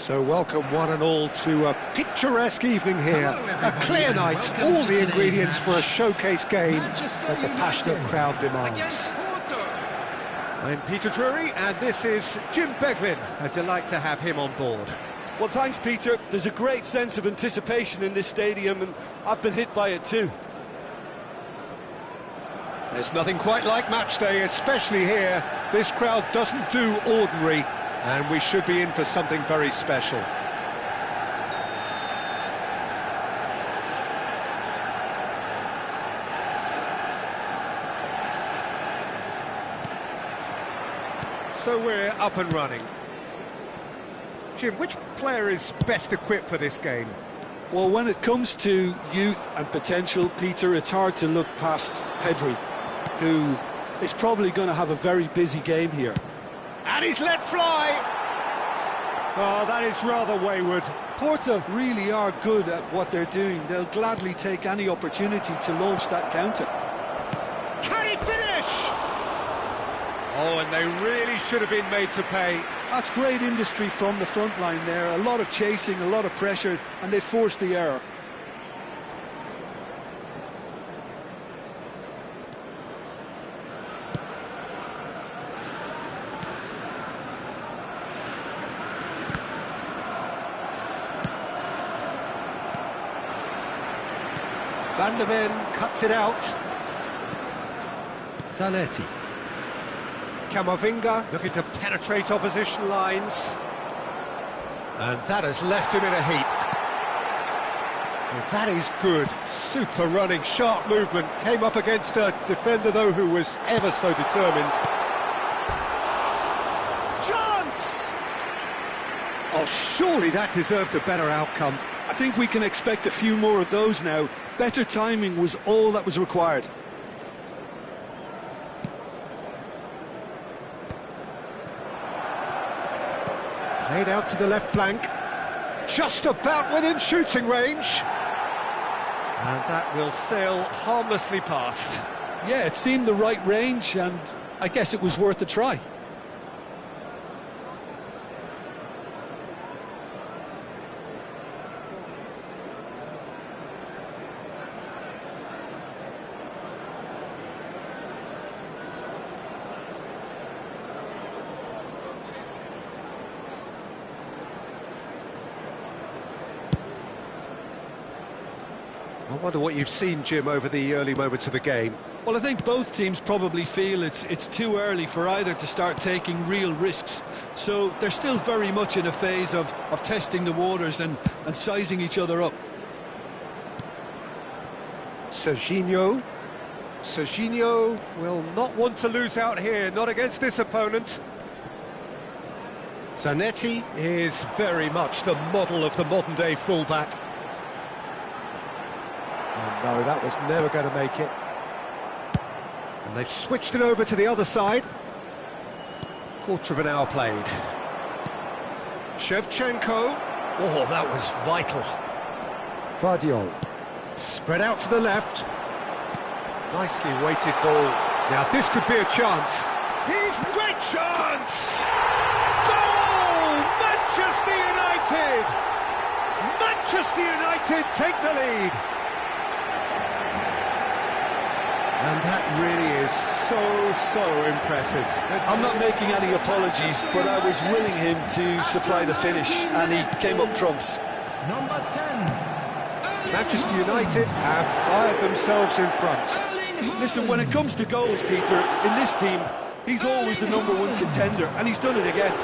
So welcome one and all to a picturesque evening here. A clear night, all the ingredients for a showcase game that the passionate crowd demands. I'm Peter Drury, and this is Jim Beglin. A delight to have him on board. Well, thanks, Peter. There's a great sense of anticipation in this stadium, and I've been hit by it too. There's nothing quite like match day, especially here. This crowd doesn't do ordinary, and we should be in for something very special. So we're up and running. Jim, which player is best equipped for this game? Well, when it comes to youth and potential, Peter, it's hard to look past Pedri, who is probably going to have a very busy game here. And he's let fly! Oh, that is rather wayward. Porto really are good at what they're doing. They'll gladly take any opportunity to launch that counter. Can he finish? Oh, and they really should have been made to pay. That's great industry from the front line there. A lot of chasing, a lot of pressure, and they forced the error. Van der Ven cuts it out. Zanetti. Camavinga looking to penetrate opposition lines. And that has left him in a heap. Well, that is good. Super running, sharp movement. Came up against a defender, though, who was ever so determined. Chance! Oh, surely that deserved a better outcome. I think we can expect a few more of those now. Better timing was all that was required. Played out to the left flank. Just about within shooting range. And that will sail harmlessly past. Yeah, it seemed the right range, and I guess it was worth a try. I wonder what you've seen, Jim, over the early moments of the game. Well, I think both teams probably feel it's too early for either to start taking real risks. So they're still very much in a phase of testing the waters and sizing each other up. Serginho. Serginho will not want to lose out here, not against this opponent. Zanetti is very much the model of the modern-day fullback. Oh no, that was never going to make it. And they've switched it over to the other side. Quarter of an hour played. Shevchenko. Oh, that was vital. Vardiol. Spread out to the left. Nicely weighted ball. Now this could be a chance. Here's great chance! Goal! Manchester United! Manchester United take the lead. And that really is so impressive. I'm not making any apologies, but I was willing him to supply the finish, and he came up trumps. Number 10. Manchester United have fired themselves in front. Listen, when it comes to goals, Peter, in this team, he's always the #1 contender, and he's done it again.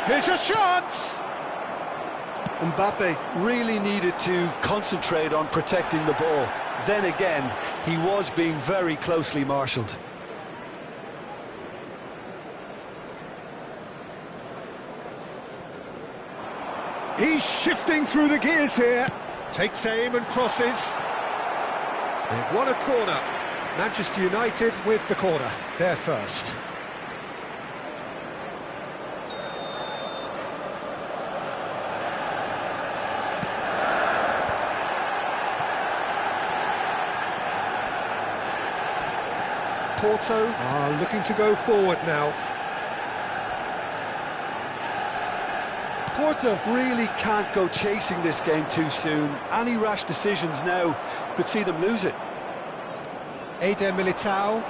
Here's a chance! Mbappe really needed to concentrate on protecting the ball. Then again, he was being very closely marshalled. He's shifting through the gears here. Takes aim and crosses. They've won a corner. Manchester United with the corner. They're first. Porto are looking to go forward now. Porto really can't go chasing this game too soon. Any rash decisions now could see them lose it. Eder Militao.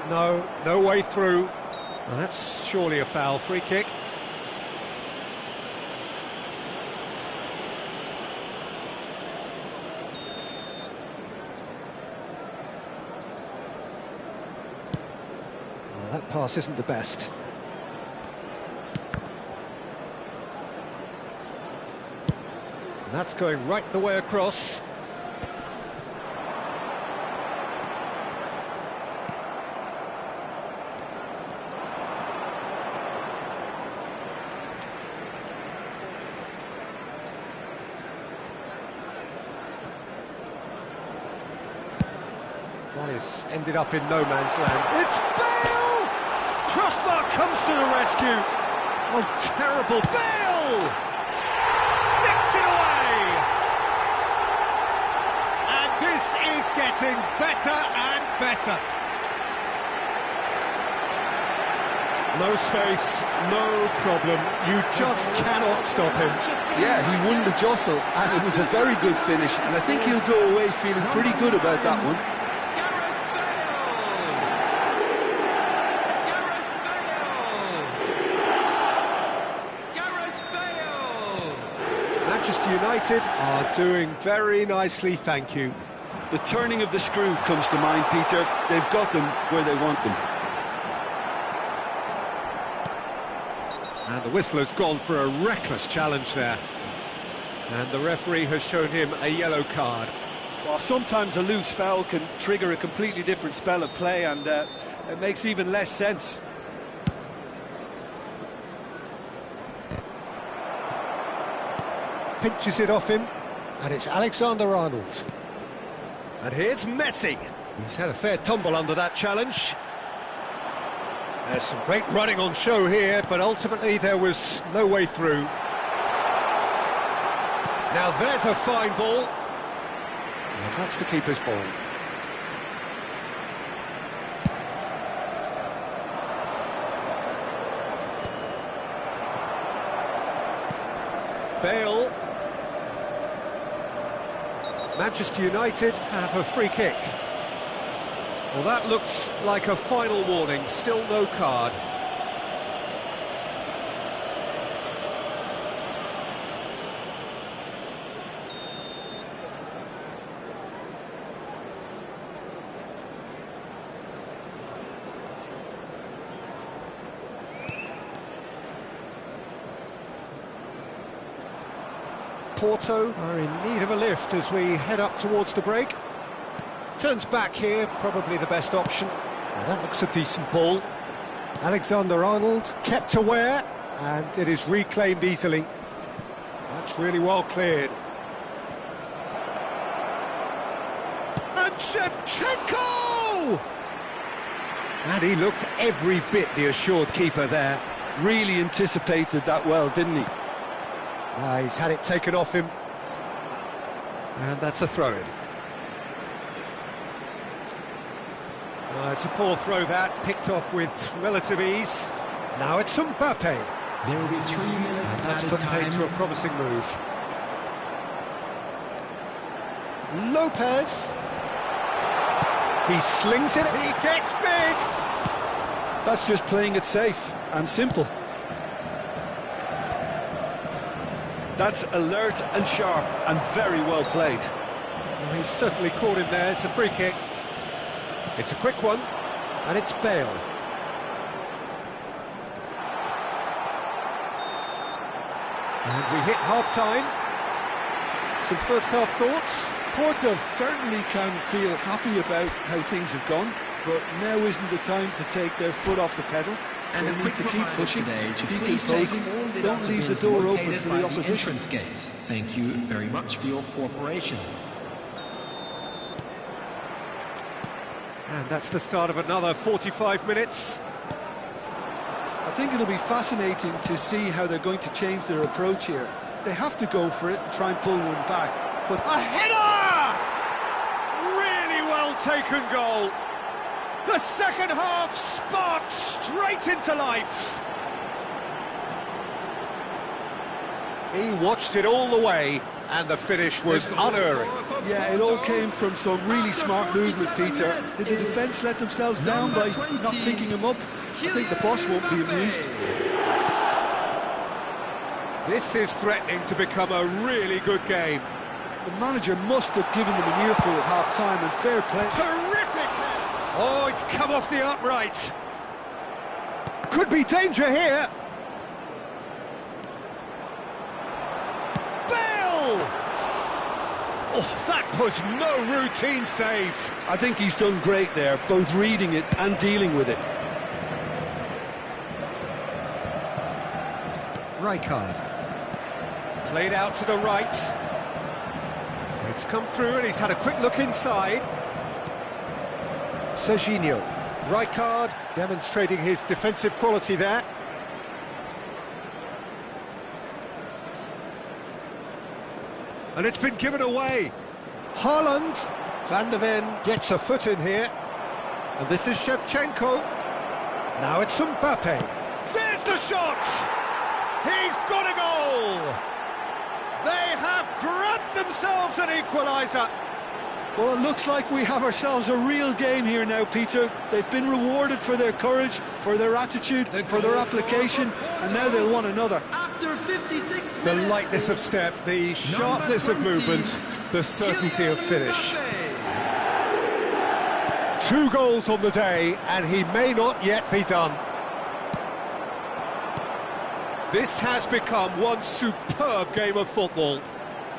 No way through. Well, that's surely a foul. Free kick. Well, that pass isn't the best. And that's going right the way across. Well, he's ended up in no man's land. It's Bale! Crossbar comes to the rescue. Oh, terrible. Bale! Sticks it away! And this is getting better and better. No space, no problem. You just cannot stop him. Yeah, he won the jostle, and it was a very good finish, and I think he'll go away feeling pretty good about that one. Manchester United are doing very nicely, thank you. The turning of the screw comes to mind, Peter. They've got them where they want them. And the whistler's gone for a reckless challenge there. And the referee has shown him a yellow card. Well, sometimes a loose foul can trigger a completely different spell of play, and it makes even less sense. Pinches it off him, and it's Alexander-Arnold. And here's Messi. He's had a fair tumble under that challenge. There's some great running on show here, but ultimately there was no way through. Now there's a fine ball. And that's the keeper's ball. Bale. Manchester United have a free kick. Well, that looks like a final warning, still no card. Porto are in need of a lift as we head up towards the break. Turns back here, probably the best option. Now that looks a decent ball. Alexander-Arnold kept aware, and it is reclaimed easily. That's really well cleared. And Shevchenko! And he looked every bit the assured keeper there. Really anticipated that well, didn't he? He's had it taken off him. And that's a throw-in. It's a poor throw that, picked off with relative ease. Now it's Mbappe. There will be 3 minutes And that's added put paid time. to a promising move. Lopez. He slings it, he gets big! That's just playing it safe and simple. That's alert and sharp and very well played. Well, he's certainly caught him there. It's a free kick. It's a quick one, and it's Bale. And we hit half-time. Some first-half thoughts? Porto certainly can feel happy about how things have gone, but now isn't the time to take their foot off the pedal. And They a need quick to keep reminder pushing, today to keep please imposing, take all the don't leave the documents door open located for by the the opposition. entrance gates. Thank you very much for your cooperation. And that's the start of another 45 minutes. I think it'll be fascinating to see how they're going to change their approach here. They have to go for it and try and pull one back. But A header! Really well taken goal. The second half sparked straight into life. He watched it all the way, and the finish was unerring. Yeah, it all came from some really smart movement, Peter. Did the defence let themselves down by not picking him up? I think the boss won't be amused. This is threatening to become a really good game. The manager must have given them an earful at half-time, and fair play. Terrific! Oh, it's come off the upright. Could be danger here. Bale! Oh, that was no routine save. I think he's done great there, both reading it and dealing with it. Rijkaard. Played out to the right. It's come through and he's had a quick look inside. Serginho. Rijkaard demonstrating his defensive quality there. And it's been given away. Haaland. Van der Ven gets a foot in here. And this is Shevchenko. Now it's Mbappe. There's the shot! He's got a goal! They have grabbed themselves an equaliser. Well, it looks like we have ourselves a real game here now, Peter. They've been rewarded for their courage, for their attitude, for their application, and now they'll want another. After 56 minutes, The lightness of step, the sharpness of movement, the certainty of finish. 2 goals on the day, and he may not yet be done. This has become one superb game of football.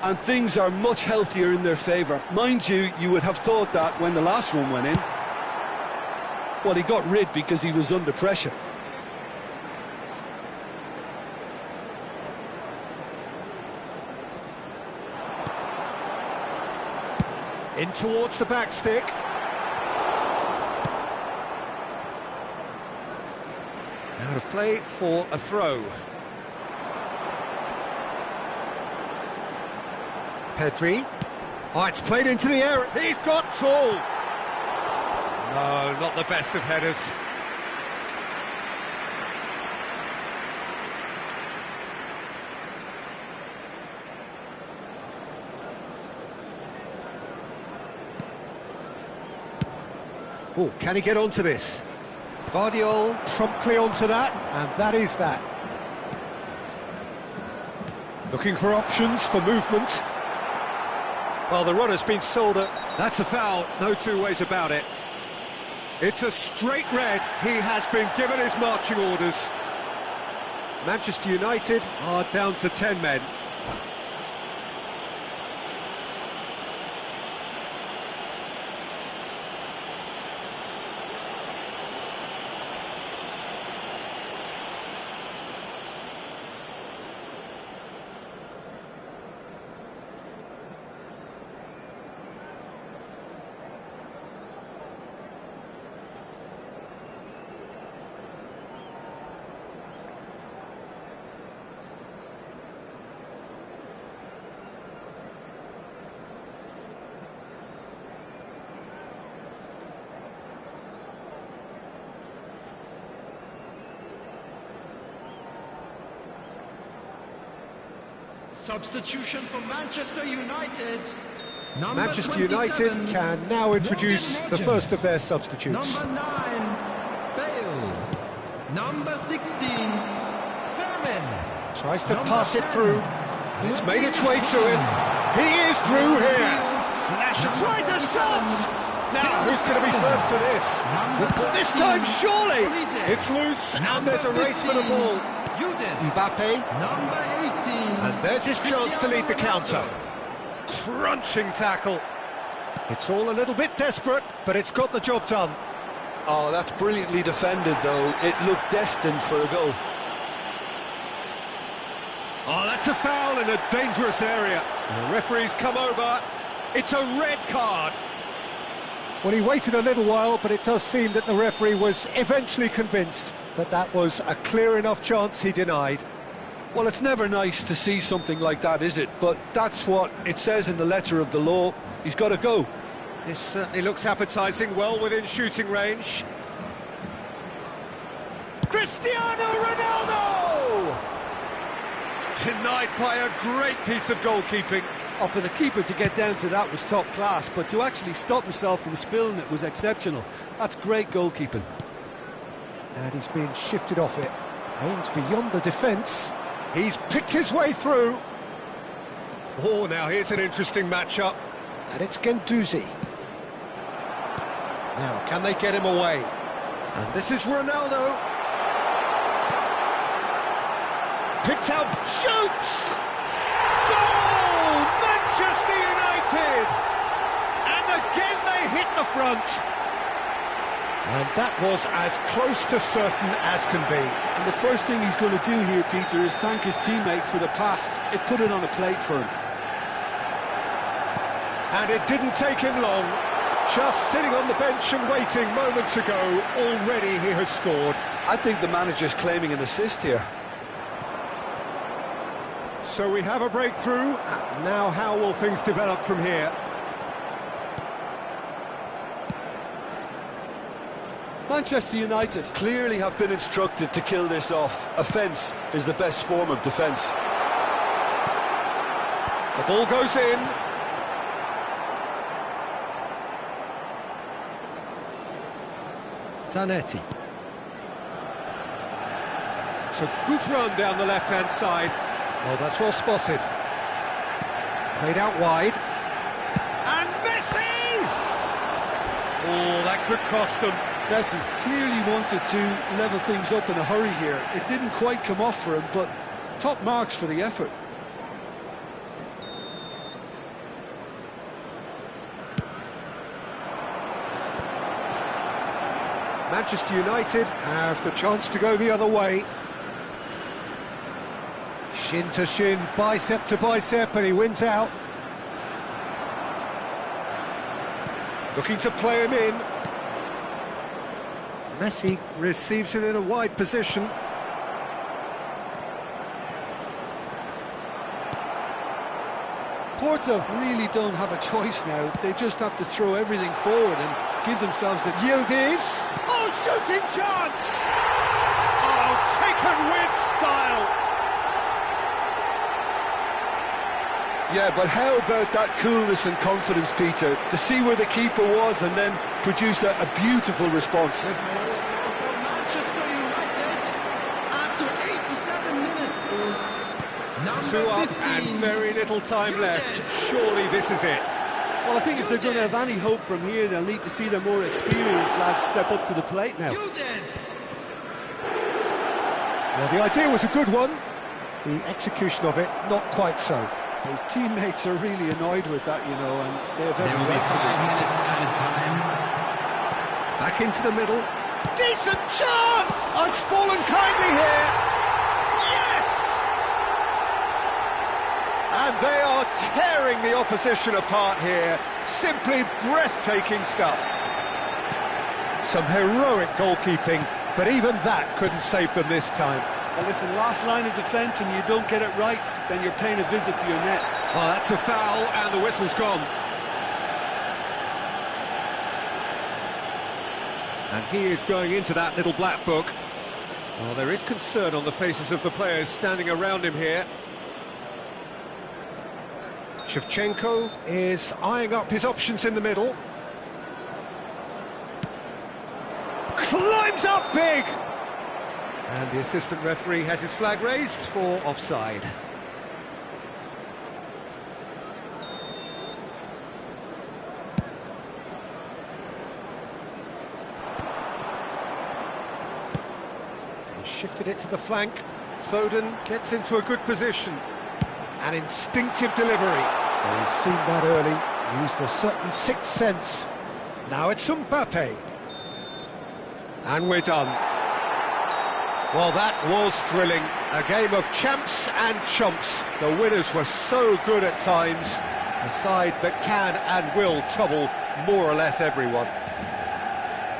And things are much healthier in their favour. Mind you, you would have thought that when the last one went in. Well, he got rid because he was under pressure. In towards the back stick. Out of play for a throw. Pedri. Oh, it's played into the air. He's got full. No, not the best of headers. Oh, can he get onto this? Guardiola promptly onto that, and that is that. Looking for options for movement. Well, the runner's been sold at... That's a foul, no two ways about it. It's a straight red. He has been given his marching orders. Manchester United are down to 10 men. substitution for Manchester United. Manchester United can now introduce the first of their substitutes. Number 9, Bale. Number 16, Fermin. Tries to pass it through, and it's made its way to him. He is through here. Flash and tries a shot. Now, who's going to be first to this? This time, surely! It's loose, and there's a race for the ball. Mbappe. Number 18. And there's his chance to lead the counter. Crunching tackle. It's all a little bit desperate, but it's got the job done. Oh, that's brilliantly defended, though. It looked destined for a goal. Oh, that's a foul in a dangerous area. And the referee's come over. It's a red card. Well, he waited a little while, but it does seem that the referee was eventually convinced that that was a clear enough chance he denied. Well, it's never nice to see something like that, is it? But that's what it says in the letter of the law. He's got to go. This certainly looks appetising, well within shooting range. Cristiano Ronaldo! Denied by a great piece of goalkeeping. Oh, for the keeper to get down to that was top class, but to actually stop himself from spilling it was exceptional. That's great goalkeeping. And he's being shifted off it. Aims beyond the defence. He's picked his way through. Oh, now here's an interesting matchup. And it's Guendouzi. Now, can they get him away? And this is Ronaldo. Picked out, shoots! Goal! Manchester United! And again they hit the front. And that was as close to certain as can be. And the first thing he's going to do here, Peter, is thank his teammate for the pass. It put it on a plate for him. And it didn't take him long. Just sitting on the bench and waiting moments ago, already he has scored. I think the manager's claiming an assist here. So we have a breakthrough. Now how will things develop from here? Manchester United clearly have been instructed to kill this off. Offence is the best form of defence. The ball goes in. Zanetti. It's a good run down the left-hand side. Oh, that's well spotted. Played out wide. And Messi! Oh, that could cost them. Messi clearly wanted to level things up in a hurry here. It didn't quite come off for him, but top marks for the effort. Manchester United have the chance to go the other way. Shin to shin, bicep to bicep, and he wins out. Looking to play him in. Messi receives it in a wide position. Porto really don't have a choice now. They just have to throw everything forward and give themselves a... Yildiz. Oh, shooting chance! Oh, taken with style. Yeah, but how about that coolness and confidence, Peter? To see where the keeper was and then produce a beautiful response. Manchester United, after 87 minutes, is number 2 up 15. and very little time left. Surely this is it. Well, I think if they're going to have any hope from here, they'll need to see their more experienced lads step up to the plate now. Well, the idea was a good one. The execution of it, not quite so. His teammates are really annoyed with that, you know, and they have There every will be right to 5 be. minutes added time. Back into the middle. Decent chance! I've fallen kindly here. Yes! And they are tearing the opposition apart here. Simply breathtaking stuff. Some heroic goalkeeping, but even that couldn't save them this time. Well, listen, last line of defence and you don't get it right, then you're paying a visit to your net. Well, that's a foul and the whistle's gone. And he is going into that little black book. Well, there is concern on the faces of the players standing around him here. Shevchenko is eyeing up his options in the middle. Climbs up big! And the assistant referee has his flag raised for offside. He shifted it to the flank. Foden gets into a good position. An instinctive delivery. Well, he's seen that early, used a certain sixth sense. Now it's Mbappe. And we're done. Well, that was thrilling. A game of champs and chumps. The winners were so good at times. A side that can and will trouble more or less everyone.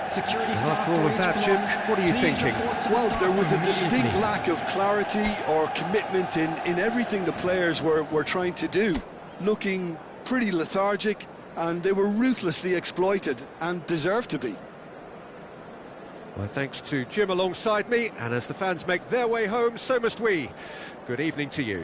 After all of that, Jim, what are you thinking? Well, there was a distinct lack of clarity or commitment in everything the players were trying to do. Looking pretty lethargic, and they were ruthlessly exploited and deserved to be. Well, thanks to Jim alongside me, and as the fans make their way home, so must we. Good evening to you.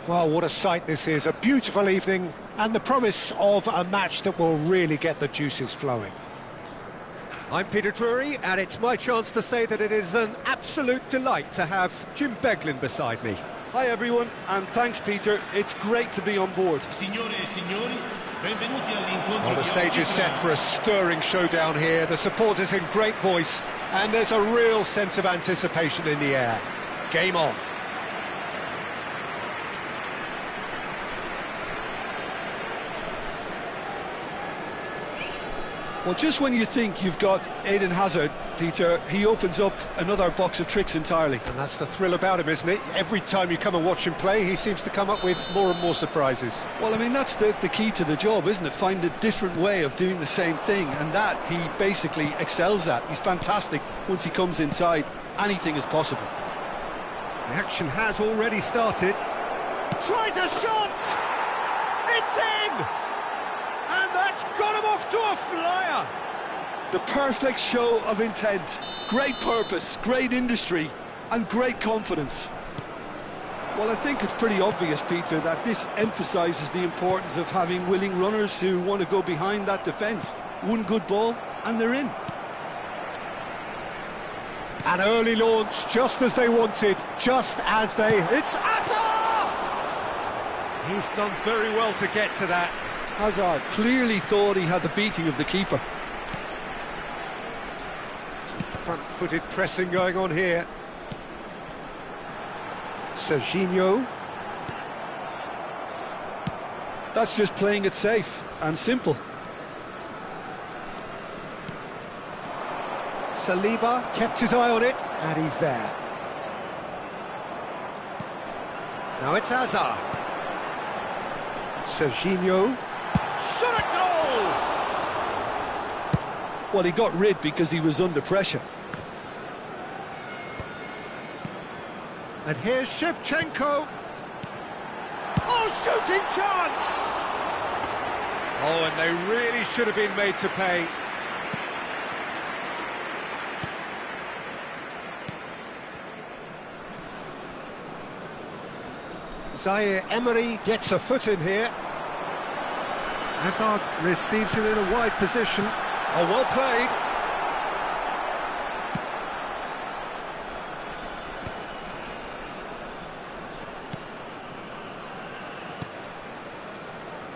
Well, what a sight this is, a beautiful evening and the promise of a match that will really get the juices flowing. I'm Peter Drury, and it's my chance to say that it is an absolute delight to have Jim Beglin beside me. Hi everyone, and thanks Peter, it's great to be on board. Signore e signori, benvenuti all'incontro. Well, the stage is set for a stirring showdown here, the supporters in great voice, and there's a real sense of anticipation in the air. Game on. Well, just when you think you've got Eden Hazard, Peter, he opens up another box of tricks entirely. And that's the thrill about him, isn't it? Every time you come and watch him play, he seems to come up with more and more surprises. Well, I mean, that's the key to the job, isn't it? Find a different way of doing the same thing, and that he basically excels at. He's fantastic. Once he comes inside, anything is possible. The action has already started. Tries a shot! It's in! And that's got him off to a flyer! The perfect show of intent, great purpose, great industry, and great confidence. Well, I think it's pretty obvious, Peter, that this emphasises the importance of having willing runners who want to go behind that defence. One good ball, and they're in. An early launch, just as they wanted, just as they... It's Hazard! He's done very well to get to that. Hazard clearly thought he had the beating of the keeper. Front-footed pressing going on here. Serginho. That's just playing it safe and simple. Saliba kept his eye on it, and he's there. Now it's Hazard. Serginho. Shot a goal! Well, he got rid because he was under pressure. And here's Shevchenko. Oh, shooting chance! Oh, and they really should have been made to pay. Zaire Emery gets a foot in here. Hazard receives him in a wide position. Oh, well played.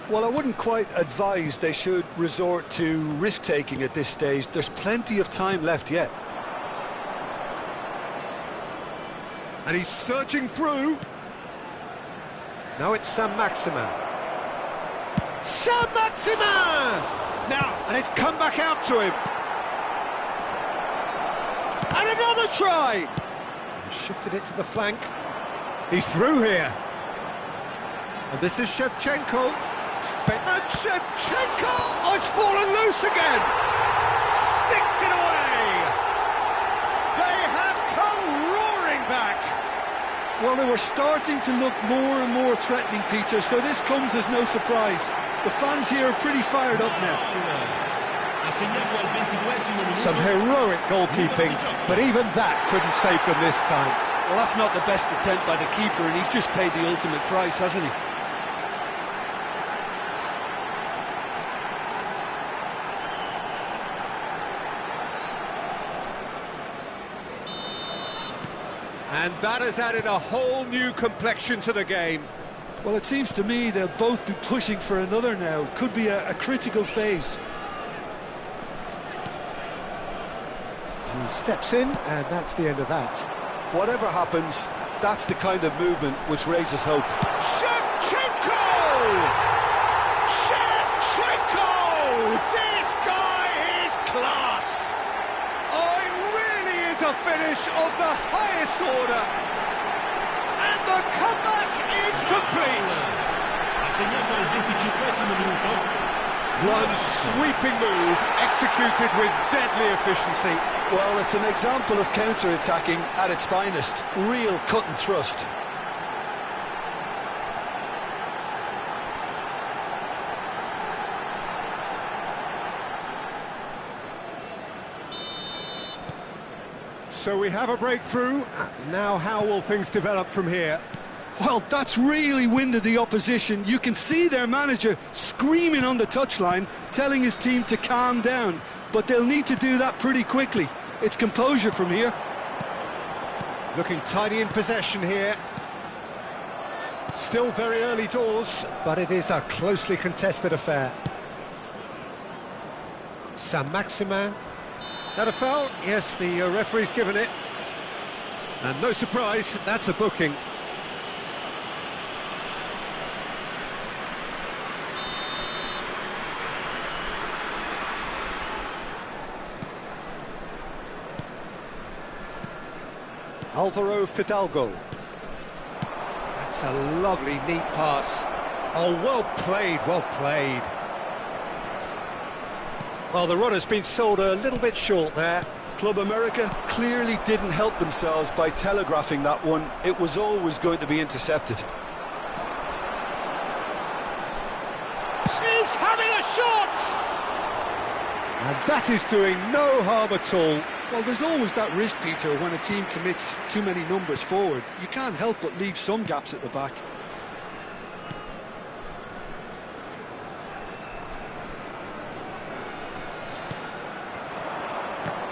Well, I wouldn't quite advise they should resort to risk-taking at this stage. There's plenty of time left yet. And he's searching through. Now it's Saint-Maximin. Saint-Maximin! Now, and it's come back out to him. And another try! He shifted it to the flank. He's through here. And this is Shevchenko. And Shevchenko! Oh, it's fallen loose again! Sticks it away! They have come roaring back! Well, they were starting to look more and more threatening, Peter, so this comes as no surprise. The fans here are pretty fired up now. Some heroic goalkeeping, but even that couldn't save them this time. Well, that's not the best attempt by the keeper, and he's just paid the ultimate price, hasn't he? And that has added a whole new complexion to the game. Well, it seems to me they'll both be pushing for another now. Could be a critical phase. He steps in, and that's the end of that. Whatever happens, that's the kind of movement which raises hope. Shevchenko! Shevchenko! This guy is class! Oh, it really is a finish of the highest order. And the comeback is complete. One sweeping move executed with deadly efficiency. Well, it's an example of counter-attacking at its finest. Real cut and thrust. So we have a breakthrough. Now how will things develop from here? Well, that's really winded the opposition. You can see their manager screaming on the touchline, telling his team to calm down. But they'll need to do that pretty quickly. It's composure from here. Looking tidy in possession here. Still very early doors, but it is a closely contested affair. Saint-Maximin. That a foul? Yes, the referee's given it. And no surprise, that's a booking. Alvaro Fidalgo. That's a lovely, neat pass. Oh, well played, well played. Well, the run has been sold a little bit short there. Club America clearly didn't help themselves by telegraphing that one. It was always going to be intercepted. He's having a shot! And that is doing no harm at all. Well, there's always that risk, Peter, when a team commits too many numbers forward. You can't help but leave some gaps at the back.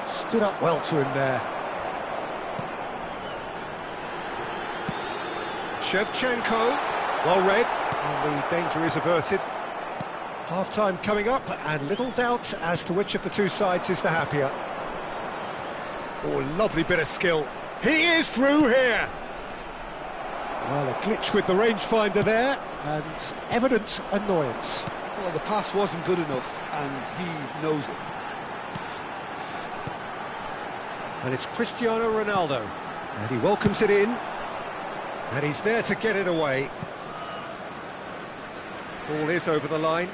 Stood up well to him there. Shevchenko, well read. And the danger is averted. Half-time coming up, and little doubt as to which of the two sides is the happier. Oh, lovely bit of skill. He is through here. Well, a glitch with the rangefinder there, and evident annoyance. Well, the pass wasn't good enough, and he knows it. And it's Cristiano Ronaldo. And he welcomes it in. And he's there to get it away. Ball is over the line.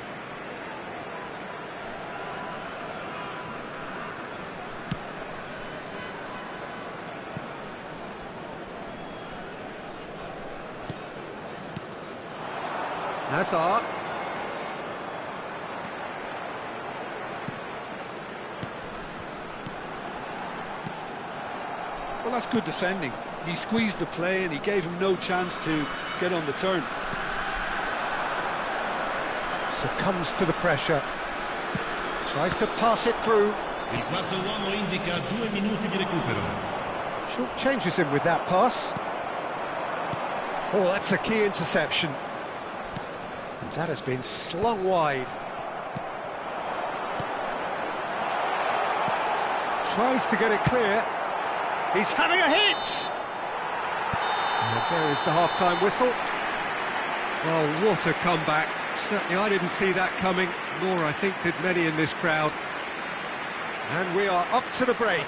Hazard. Well, that's good defending. He squeezed the play and he gave him no chance to get on the turn. Succumbs to the pressure. Tries to pass it through. Il quarto uomo indica 2 minuti di recupero. Short changes him with that pass. Oh, that's a key interception. And that has been slung wide. Tries to get it clear. He's having a hit! And there is the half-time whistle. Well, what a comeback. Certainly I didn't see that coming, nor I think did many in this crowd. And we are up to the break.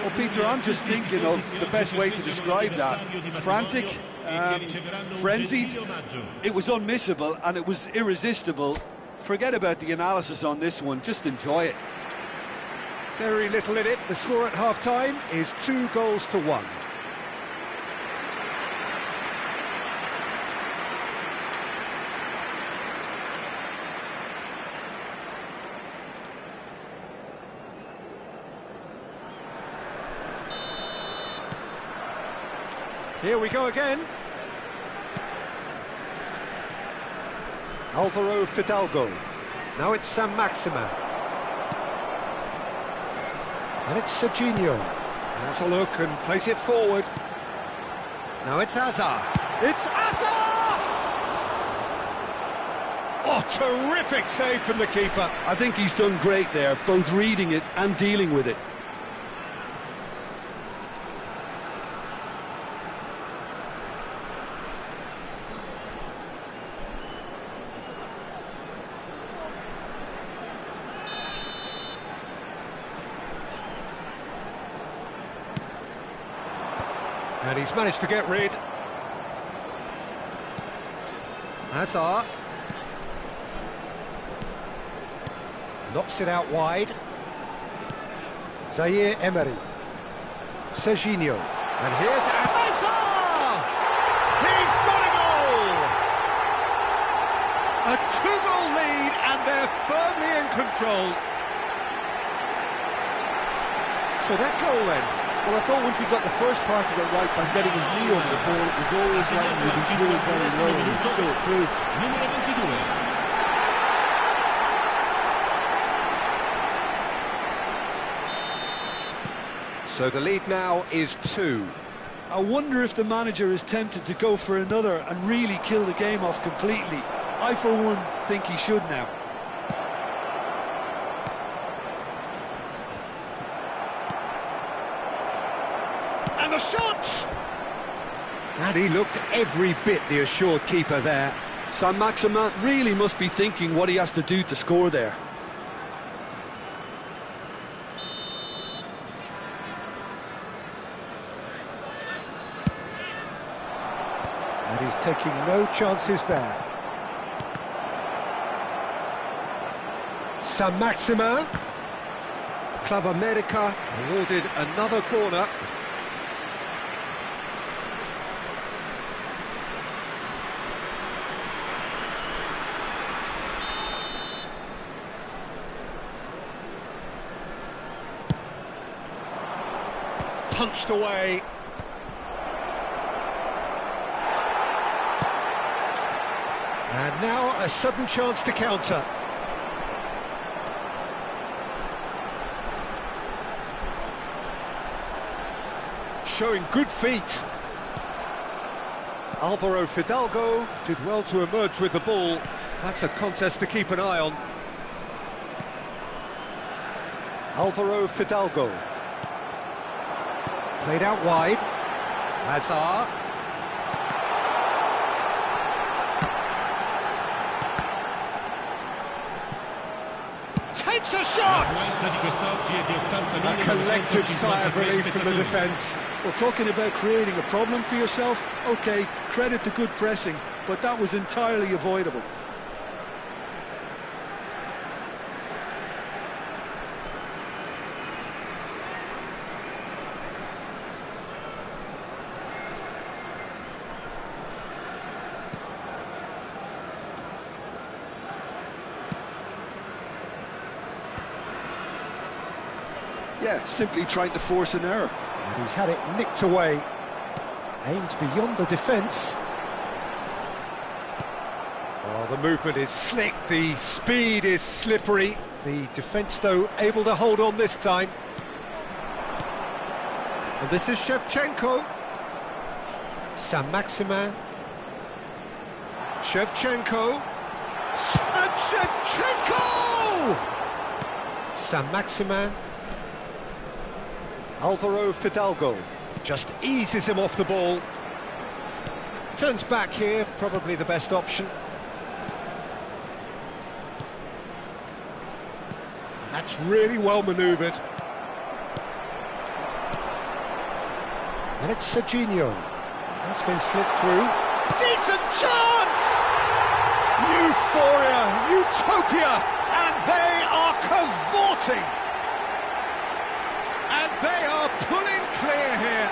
Well, Peter, I'm just thinking of the best way to describe that. Frantic, frenzied. It was unmissable and it was irresistible. Forget about the analysis on this one, just enjoy it. Very little in it. The score at half-time is 2-1. Here we go again. Alvaro Fidalgo. Now it's San Maxima. And it's Serginho. Has a look and plays it forward. Now it's Hazard. It's Hazard! Oh, terrific save from the keeper. I think he's done great there, both reading it and dealing with it. And he's managed to get rid. Hazard. Knocks it out wide. Zaire Emery. Serginho. And here's Hazard! He's got a goal! A 2-goal lead and they're firmly in control. So that goal then. Well, I thought once he got the first part of it right by getting his knee over the ball, it was always likely to be drilled very low, and so it proved. So the lead now is 2. I wonder if the manager is tempted to go for another and really kill the game off completely. I, for one, think he should now. And the shot! And he looked every bit the assured keeper there. San Maxima really must be thinking what he has to do to score there. And he's taking no chances there. San Maxima. Club America awarded another corner. Punched away. And now a sudden chance to counter. Showing good feet. Alvaro Fidalgo did well to emerge with the ball. That's a contest to keep an eye on. Alvaro Fidalgo. Played out wide. Hazard. Takes a shot! A collective sigh of relief from the defence. Well, talking about creating a problem for yourself, OK, credit the good pressing, but that was entirely avoidable. Yeah, simply trying to force an error. And he's had it nicked away. Aimed beyond the defence. Oh, the movement is slick, the speed is slippery. The defence, though, able to hold on this time. And this is Shevchenko. San Maximin. Shevchenko. And Shevchenko! San Maximin. Alvaro Fidalgo just eases him off the ball. Turns back here, probably the best option. And that's really well manoeuvred. And it's Serginho. That's been slipped through. Decent chance! Euphoria, utopia, and they are cavorting. And they are pulling clear here.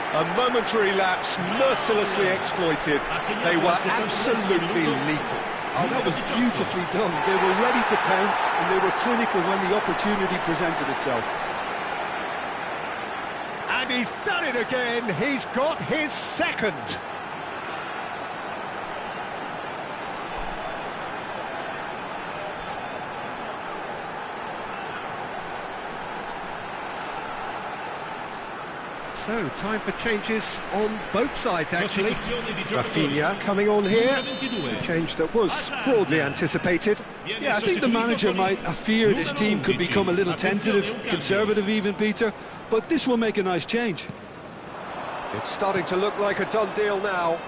A momentary lapse, mercilessly exploited. They were absolutely lethal. Oh, that was beautifully done. They were ready to pounce, and they were clinical when the opportunity presented itself. And he's done it again. He's got his second. So, time for changes on both sides, actually. Rafinha coming on here, a change that was broadly anticipated. Yeah, I think the manager might have feared his team could become a little tentative, conservative even, Peter, but this will make a nice change. It's starting to look like a done deal now.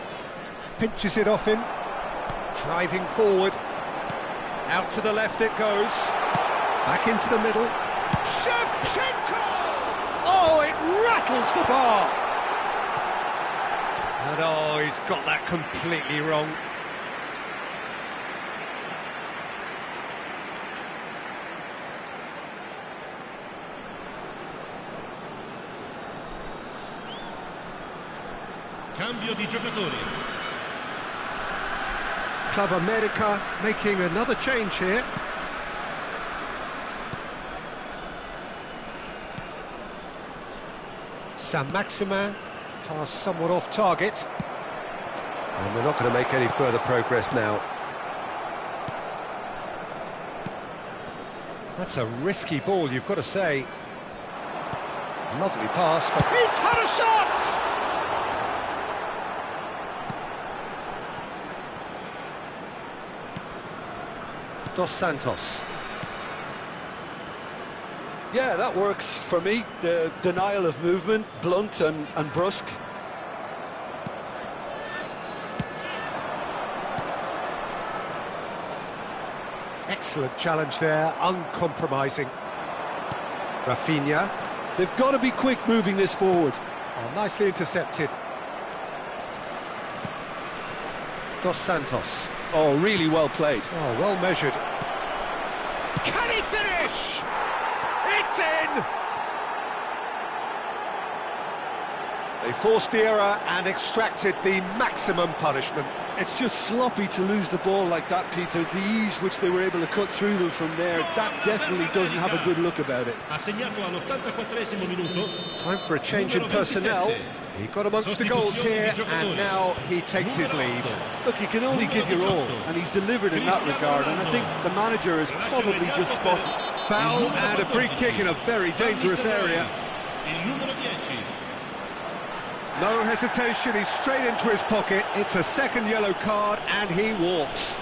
Pinches it off him, driving forward. Out to the left it goes, back into the middle. Shevchenko! Oh, it rattles the bar! And oh, he's got that completely wrong. Cambio di giocatori. Club America making another change here. Saint-Maximin, pass somewhat off target. And they're not going to make any further progress now. That's a risky ball, you've got to say. Lovely pass, but he's had a shot! Dos Santos. Yeah, that works for me. The denial of movement, blunt and brusque. Excellent challenge there, uncompromising. Rafinha. They've got to be quick moving this forward. Oh, nicely intercepted. Dos Santos. Oh, really well played. Oh, well measured. Can he finish? It's in! They forced the error and extracted the maximum punishment. It's just sloppy to lose the ball like that, Peter. The ease which they were able to cut through them from there, that definitely doesn't have a good look about it. Time for a change in personnel. He got amongst the goals here, and now he takes his leave. Look, you can only give your all, and he's delivered in that regard, and I think the manager has probably just spotted. Foul and a free kick in a very dangerous area. No hesitation, he's straight into his pocket. It's a second yellow card, and he walks.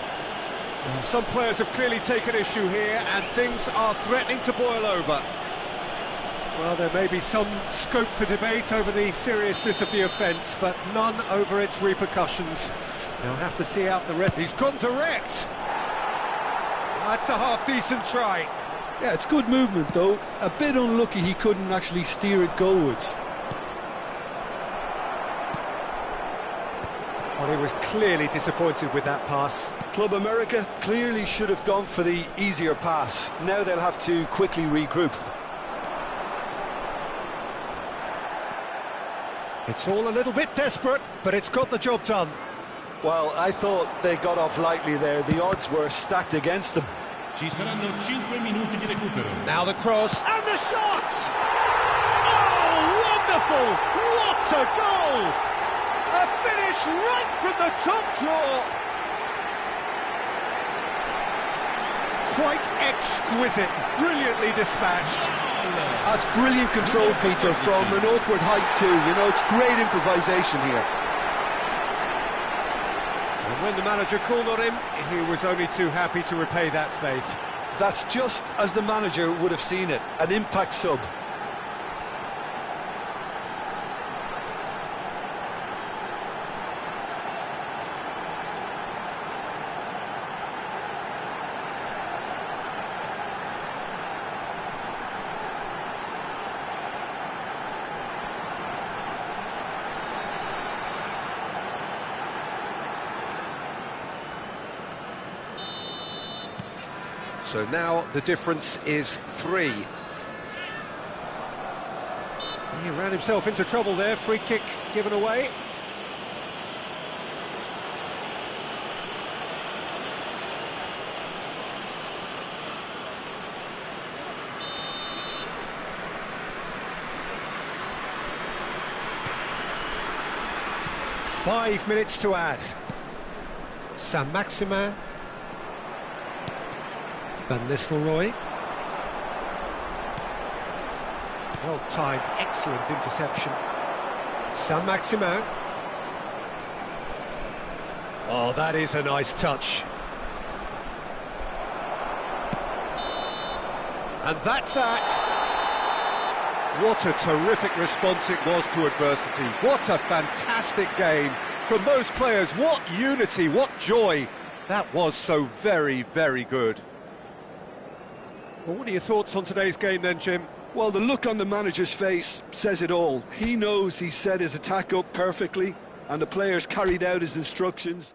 Some players have clearly taken issue here, and things are threatening to boil over. Well, there may be some scope for debate over the seriousness of the offence, but none over its repercussions. They'll have to see out the rest. He's gone direct! That's a half-decent try. Yeah, it's good movement, though. A bit unlucky he couldn't actually steer it goalwards. Well, he was clearly disappointed with that pass. Club America clearly should have gone for the easier pass. Now they'll have to quickly regroup. It's all a little bit desperate, but it's got the job done. Well, I thought they got off lightly there. The odds were stacked against them. Now the cross, and the shot! Oh, wonderful! What a goal! A finish right from the top drawer! Quite exquisite, brilliantly dispatched. That's brilliant control, Peter, from an awkward height too. You know, it's great improvisation here. And when the manager called on him, he was only too happy to repay that faith. That's just as the manager would have seen it, an impact sub. So now the difference is 3. He ran himself into trouble there, free kick given away. Five minutes to add. Saint-Maximin. Van Nistelrooy. Well-timed, excellent interception. Saint-Maximin. Oh, that is a nice touch. And that's that. What a terrific response it was to adversity. What a fantastic game from those players. What unity, what joy. That was so very, very good. Well, what are your thoughts on today's game then, Jim? Well, the look on the manager's face says it all. He knows he set his attack up perfectly, and the players carried out his instructions.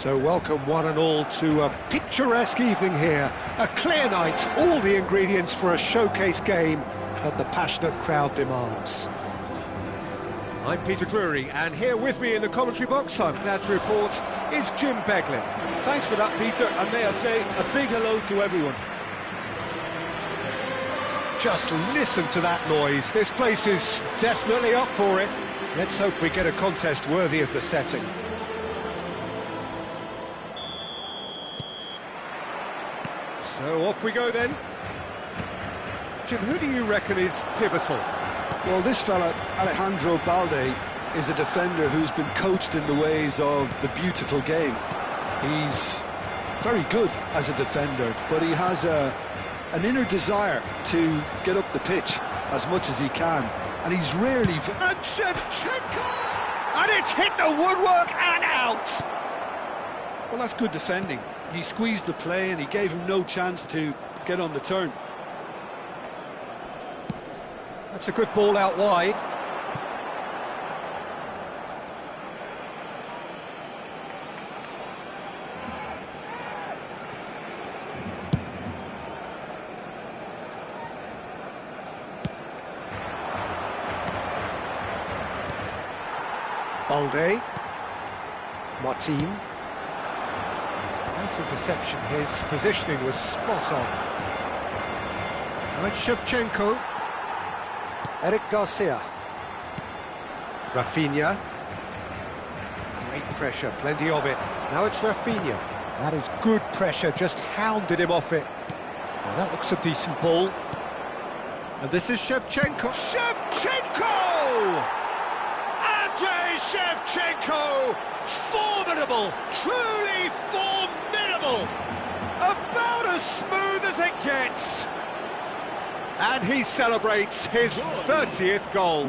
So welcome one and all to a picturesque evening here. A clear night, all the ingredients for a showcase game that the passionate crowd demands. I'm Peter Drury, and here with me in the commentary box, I'm glad to report, is Jim Beglin. Thanks for that, Peter, and may I say a big hello to everyone. Just listen to that noise. This place is definitely up for it. Let's hope we get a contest worthy of the setting. So off we go then. Jim, who do you reckon is pivotal? Well, this fella, Alejandro Balde, is a defender who's been coached in the ways of the beautiful game. He's very good as a defender, but he has an inner desire to get up the pitch as much as he can, and he's rarely... And Shevchenko! And it's hit the woodwork and out! Well, that's good defending. He squeezed the play and he gave him no chance to get on the turn. That's a good ball out wide. Balde. Martin. Nice interception. His positioning was spot on. Now it's Shevchenko. Eric Garcia. Rafinha. Great pressure, plenty of it. Now it's Rafinha. That is good pressure, just hounded him off it. Now that looks a decent ball. And this is Shevchenko. Shevchenko! Andrei Shevchenko! Formidable! Truly formidable! About as smooth as it gets! And he celebrates his 30th goal.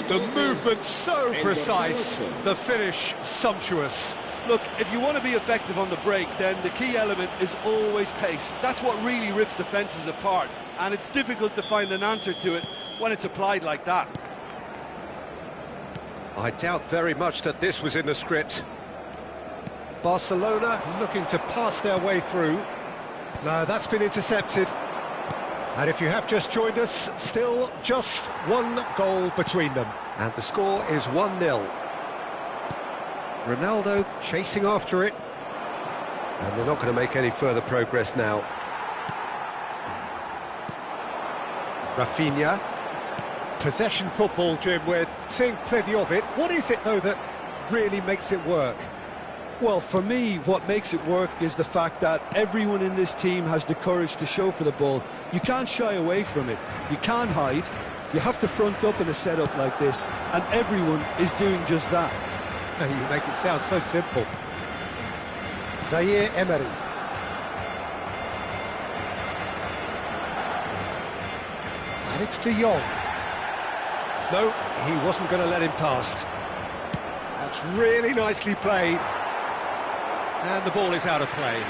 The movement so precise, the finish sumptuous. Look, if you want to be effective on the break, then the key element is always pace. That's what really rips defences apart, and it's difficult to find an answer to it when it's applied like that. I doubt very much that this was in the script. Barcelona looking to pass their way through. No, that's been intercepted. And if you have just joined us, still just one goal between them. And the score is 1-0. Ronaldo chasing after it. And they're not going to make any further progress now. Rafinha. Possession football, Jim, we're seeing plenty of it. What is it, though, that really makes it work? Well, for me, what makes it work is the fact that everyone in this team has the courage to show for the ball. You can't shy away from it. You can't hide. You have to front up in a setup like this, and everyone is doing just that. You make it sound so simple. Zaire Emery. And it's De Jong. No, he wasn't going to let him past. That's really nicely played. And the ball is out of play.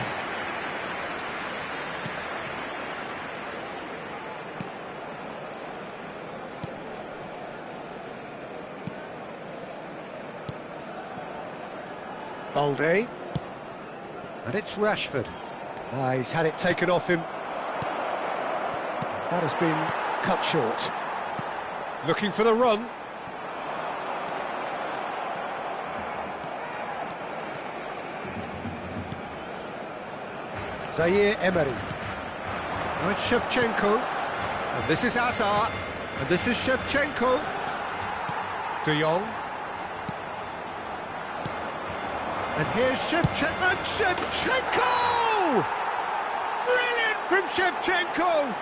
Balde. And it's Rashford. He's had it taken off him. That has been cut short. Looking for the run. Zaire Emery. Now it's Shevchenko. And this is Hazard. And this is Shevchenko. De Jong. And here's Shevchenko. And Shevchenko! Brilliant from Shevchenko!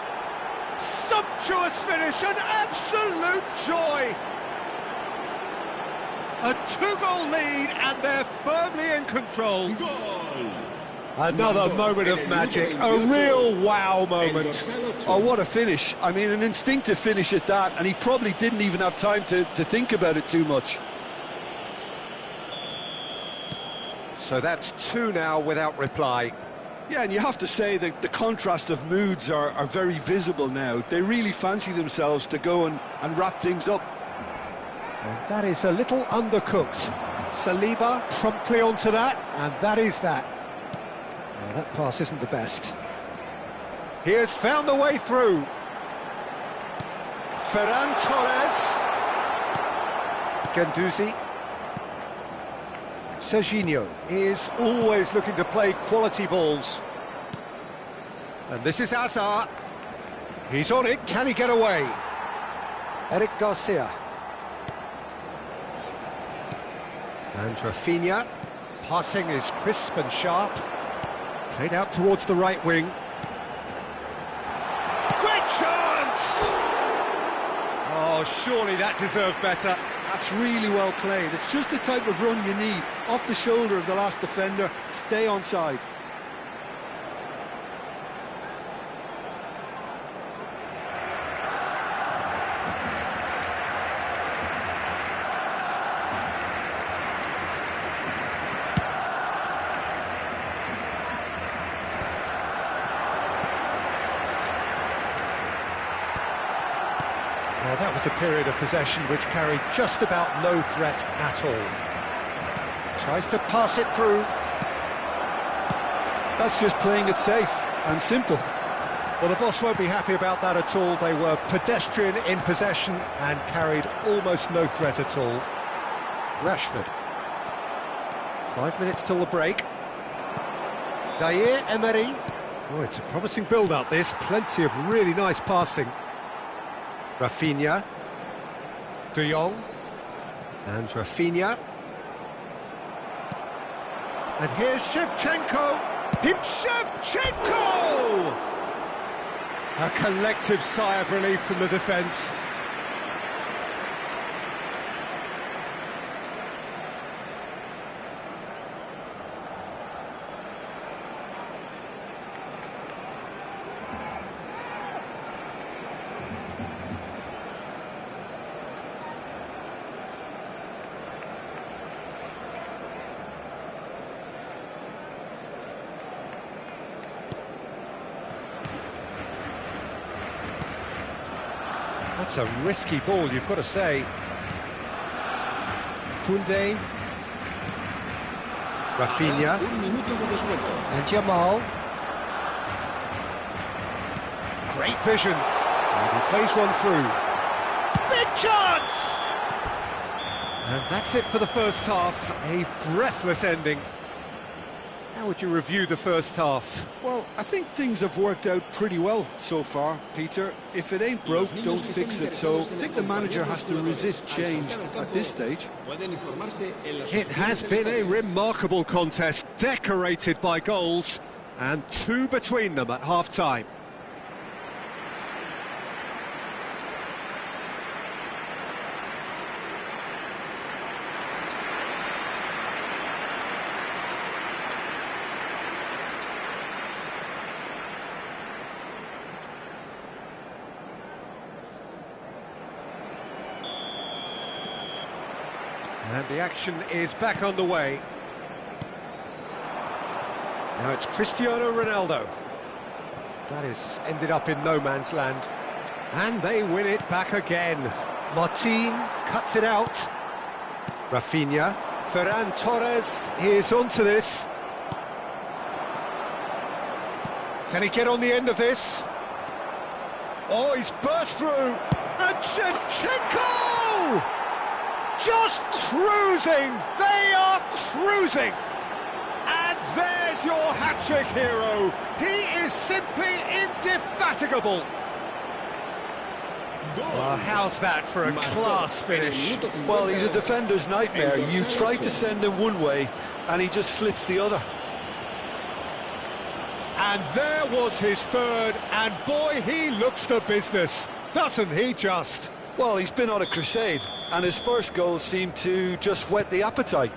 Sumptuous finish, an absolute joy! A two-goal lead and they're firmly in control. Another moment of magic, a real wow moment. Oh, what a finish. I mean, an instinctive finish at that, and he probably didn't even have time to think about it too much. So that's two now without reply. Yeah, and you have to say that the contrast of moods are very visible now. They really fancy themselves to go and wrap things up. And that is a little undercooked. Saliba promptly onto that, and that is that. Well, that pass isn't the best. He has found the way through. Ferran Torres. Guendouzi. Serginho is always looking to play quality balls. And this is Hazard. He's on it, can he get away? Eric Garcia. And Rafinha. Passing is crisp and sharp. Played out towards the right wing. Great chance! Oh, surely that deserved better. That's really well played. It's just the type of run you need. Off the shoulder of the last defender, stay onside. was a period of possession which carried just about no threat at all. Tries to pass it through. That's just playing it safe and simple. Well, the boss won't be happy about that at all. They were pedestrian in possession and carried almost no threat at all. Rashford. 5 minutes till the break. Zaire Emery. Oh, it's a promising build-up, this. Plenty of really nice passing. Rafinha. De Jong. And Rafinha. And here's Shevchenko. Shevchenko! A collective sigh of relief from the defence. That's a risky ball, you've got to say. Koundé. Rafinha. And Jamal. Great vision. And he plays one through. Big chance! And that's it for the first half. A breathless ending. How would you review the first half? Well, I think things have worked out pretty well so far, Peter. If it ain't broke, don't fix it. So I think the manager has to resist change at this stage. It has been a remarkable contest, decorated by goals, and 2 between them at half-time. And the action is back underway. Now it's Cristiano Ronaldo. That is ended up in no man's land. And they win it back again. Martin cuts it out. Rafinha. Ferran Torres is onto this. Can he get on the end of this? Oh, he's burst through. And Shevchenko! Just cruising! They are cruising! And there's your hat-trick hero. He is simply indefatigable. Well, how's that for a class finish? Well, he's a defender's nightmare. You try to send him one way, and he just slips the other. And there was his third, and boy, he looks the business, doesn't he just? Well, he's been on a crusade, and his first goal seemed to just whet the appetite.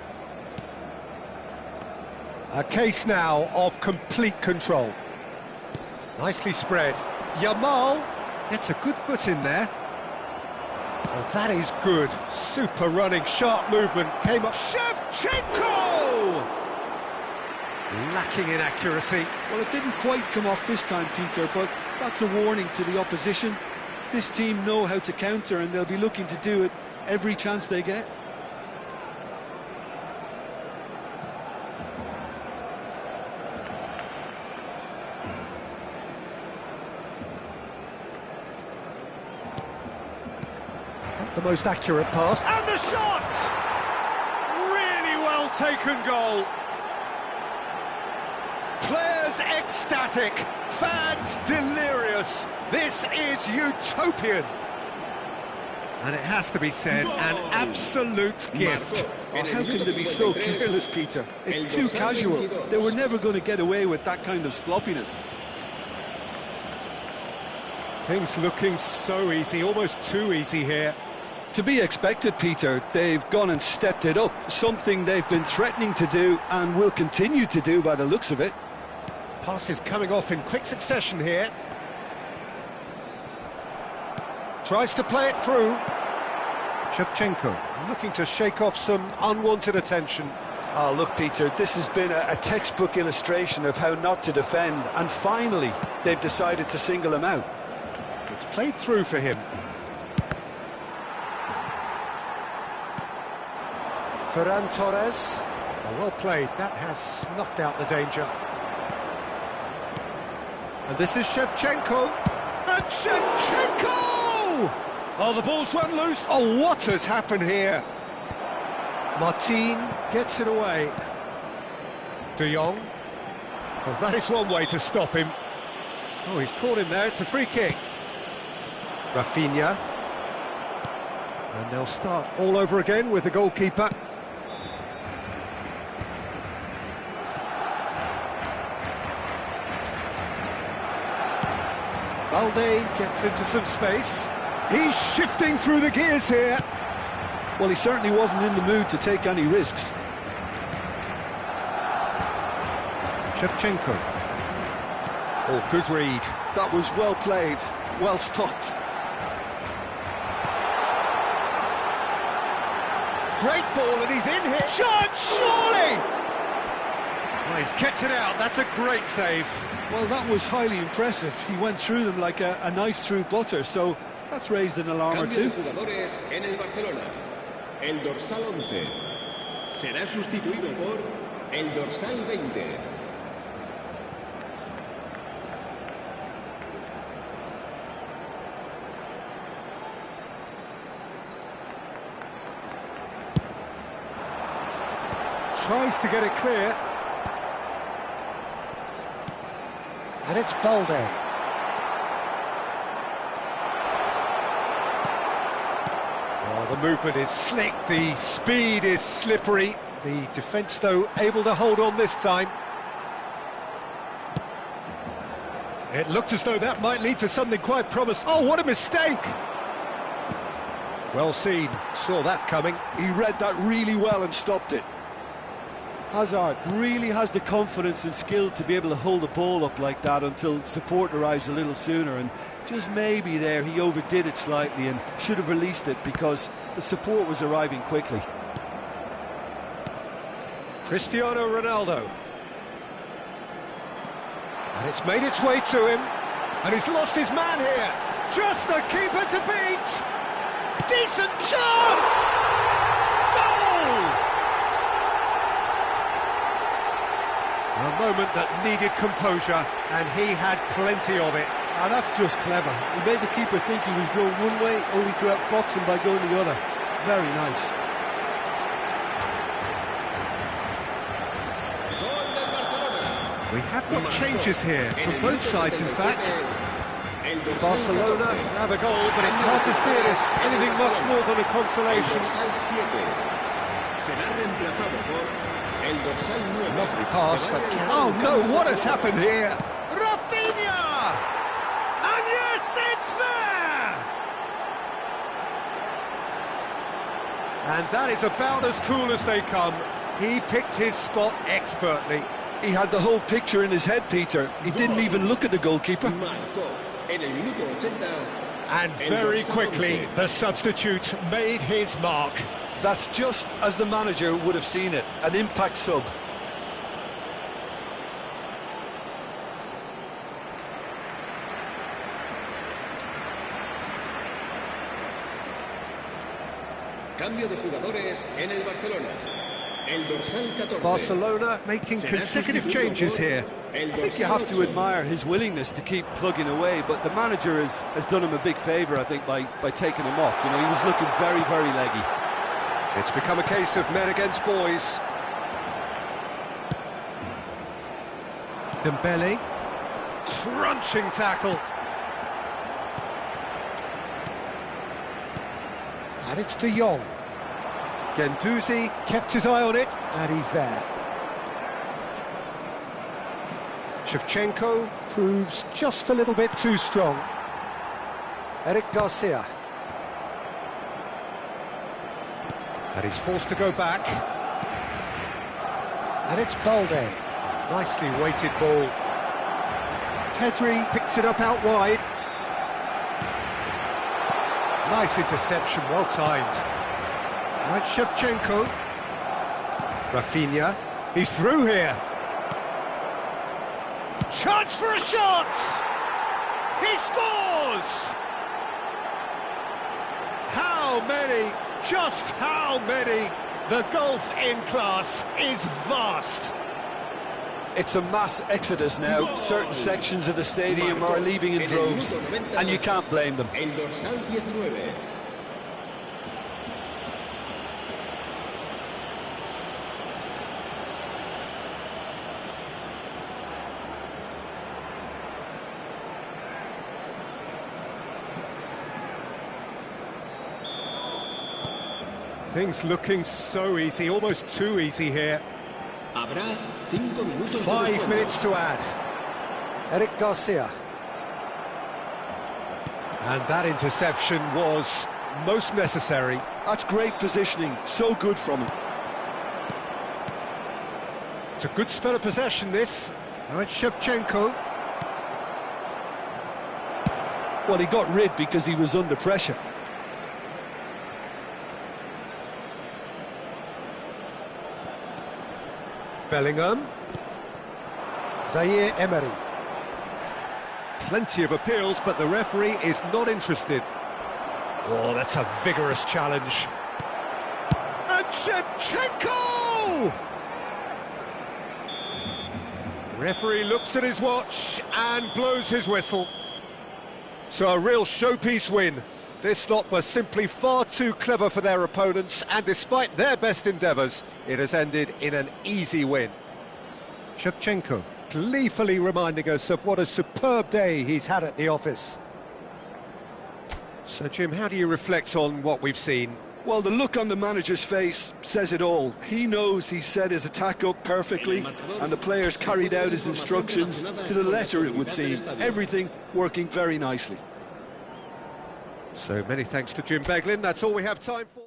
A case now of complete control. Nicely spread. Jamal gets a good foot in there. Well, that is good. Super running, sharp movement. Came up. Shevchenko! Lacking in accuracy. Well, it didn't quite come off this time, Peter, but that's a warning to the opposition. This team know how to counter, and they'll be looking to do it every chance they get. Not the most accurate pass. And the shot! Really well taken goal. Players ecstatic, fans delirious. This is utopian. And it has to be said, an absolute gift. Oh, how can they be so careless, Peter? It's too casual. They were never going to get away with that kind of sloppiness. Things looking so easy, almost too easy here. To be expected, Peter. They've gone and stepped it up. Something they've been threatening to do and will continue to do by the looks of it. Passes coming off in quick succession here. Tries to play it through. Shevchenko looking to shake off some unwanted attention. Oh, look, Peter, this has been a textbook illustration of how not to defend, and finally they've decided to single him out. It's played through for him. Ferran Torres. Oh, well played, that has snuffed out the danger. And this is Shevchenko. And Shevchenko! Oh, the ball's run loose. Oh, what has happened here? Martin gets it away. De Jong. Well, that is one way to stop him. Oh, he's caught him there, it's a free kick. Rafinha. And they'll start all over again with the goalkeeper. Balde gets into some space. He's shifting through the gears here. Well, he certainly wasn't in the mood to take any risks. Shevchenko. Oh, good read. That was well played, well stopped. Great ball, and he's in here. Shot, surely! Well, he's kept it out. That's a great save. Well, that was highly impressive. He went through them like a knife through butter, so that's raised an alarm or two. Cambio de jugadores en el Barcelona. El dorsal 11 será sustituido por el dorsal 20. Tries to get it clear. And it's Balde. Oh, the movement is slick, the speed is slippery. The defence, though, able to hold on this time. It looked as though that might lead to something quite promising. Oh, what a mistake! Well seen, saw that coming. He read that really well and stopped it. Hazard really has the confidence and skill to be able to hold the ball up like that until support arrives a little sooner, and just maybe there he overdid it slightly and should have released it because the support was arriving quickly. Cristiano Ronaldo. And it's made its way to him, and he's lost his man here. Just the keeper to beat! Decent chance! Goal! A moment that needed composure, and he had plenty of it. Ah, that's just clever. He made the keeper think he was going one way, only to outfox him by going the other. Very nice. We have got changes here from both sides, in fact. Barcelona have a goal, but it's hard to see it as anything much more than a consolation. Lovely pass, but oh no, what has happened here? Rafinha! And yes, it's there! And that is about as cool as they come. He picked his spot expertly. He had the whole picture in his head, Peter. He didn't even look at the goalkeeper. And very quickly, the substitute made his mark. That's just as the manager would have seen it, an impact sub. Cambio de jugadores en el Barcelona. El dorsal 14. Barcelona making consecutive changes here. I think you have to admire his willingness to keep plugging away, but the manager has done him a big favour, I think, by taking him off. You know, he was looking very, very leggy. It's become a case of men against boys. Dembele. Crunching tackle. And it's De Jong. Guendouzi kept his eye on it, and he's there. Shevchenko proves just a little bit too strong. Eric Garcia. And he's forced to go back. And it's Balde. Nicely weighted ball. Pedri picks it up out wide. Nice interception, well timed. Now it's Shevchenko. Rafinha. He's through here. Chance for a shot! He scores! How many? Just how many? The gulf in class is vast. It's a mass exodus now. Certain sections of the stadium are leaving in droves, and you can't blame them. El dorsal 19. Things looking so easy, almost too easy here. Habrá 5 minutos de 5 descuento. minutes to add. Eric Garcia. And that interception was most necessary. That's great positioning, so good from him. It's a good spell of possession, this. Now it's Shevchenko. Well, he got rid because he was under pressure. Bellingham. Zaire Emery. Plenty of appeals, but the referee is not interested. Oh, that's a vigorous challenge. And Shevchenko! Referee looks at his watch and blows his whistle. So a real showpiece win. This lot was simply far too clever for their opponents, and despite their best endeavours, it has ended in an easy win. Shevchenko gleefully reminding us of what a superb day he's had at the office. So, Jim, how do you reflect on what we've seen? Well, the look on the manager's face says it all. He knows he set his attack up perfectly, and the players carried out his instructions to the letter, it would seem. Everything working very nicely. So many thanks to Jim Beglin. That's all we have time for.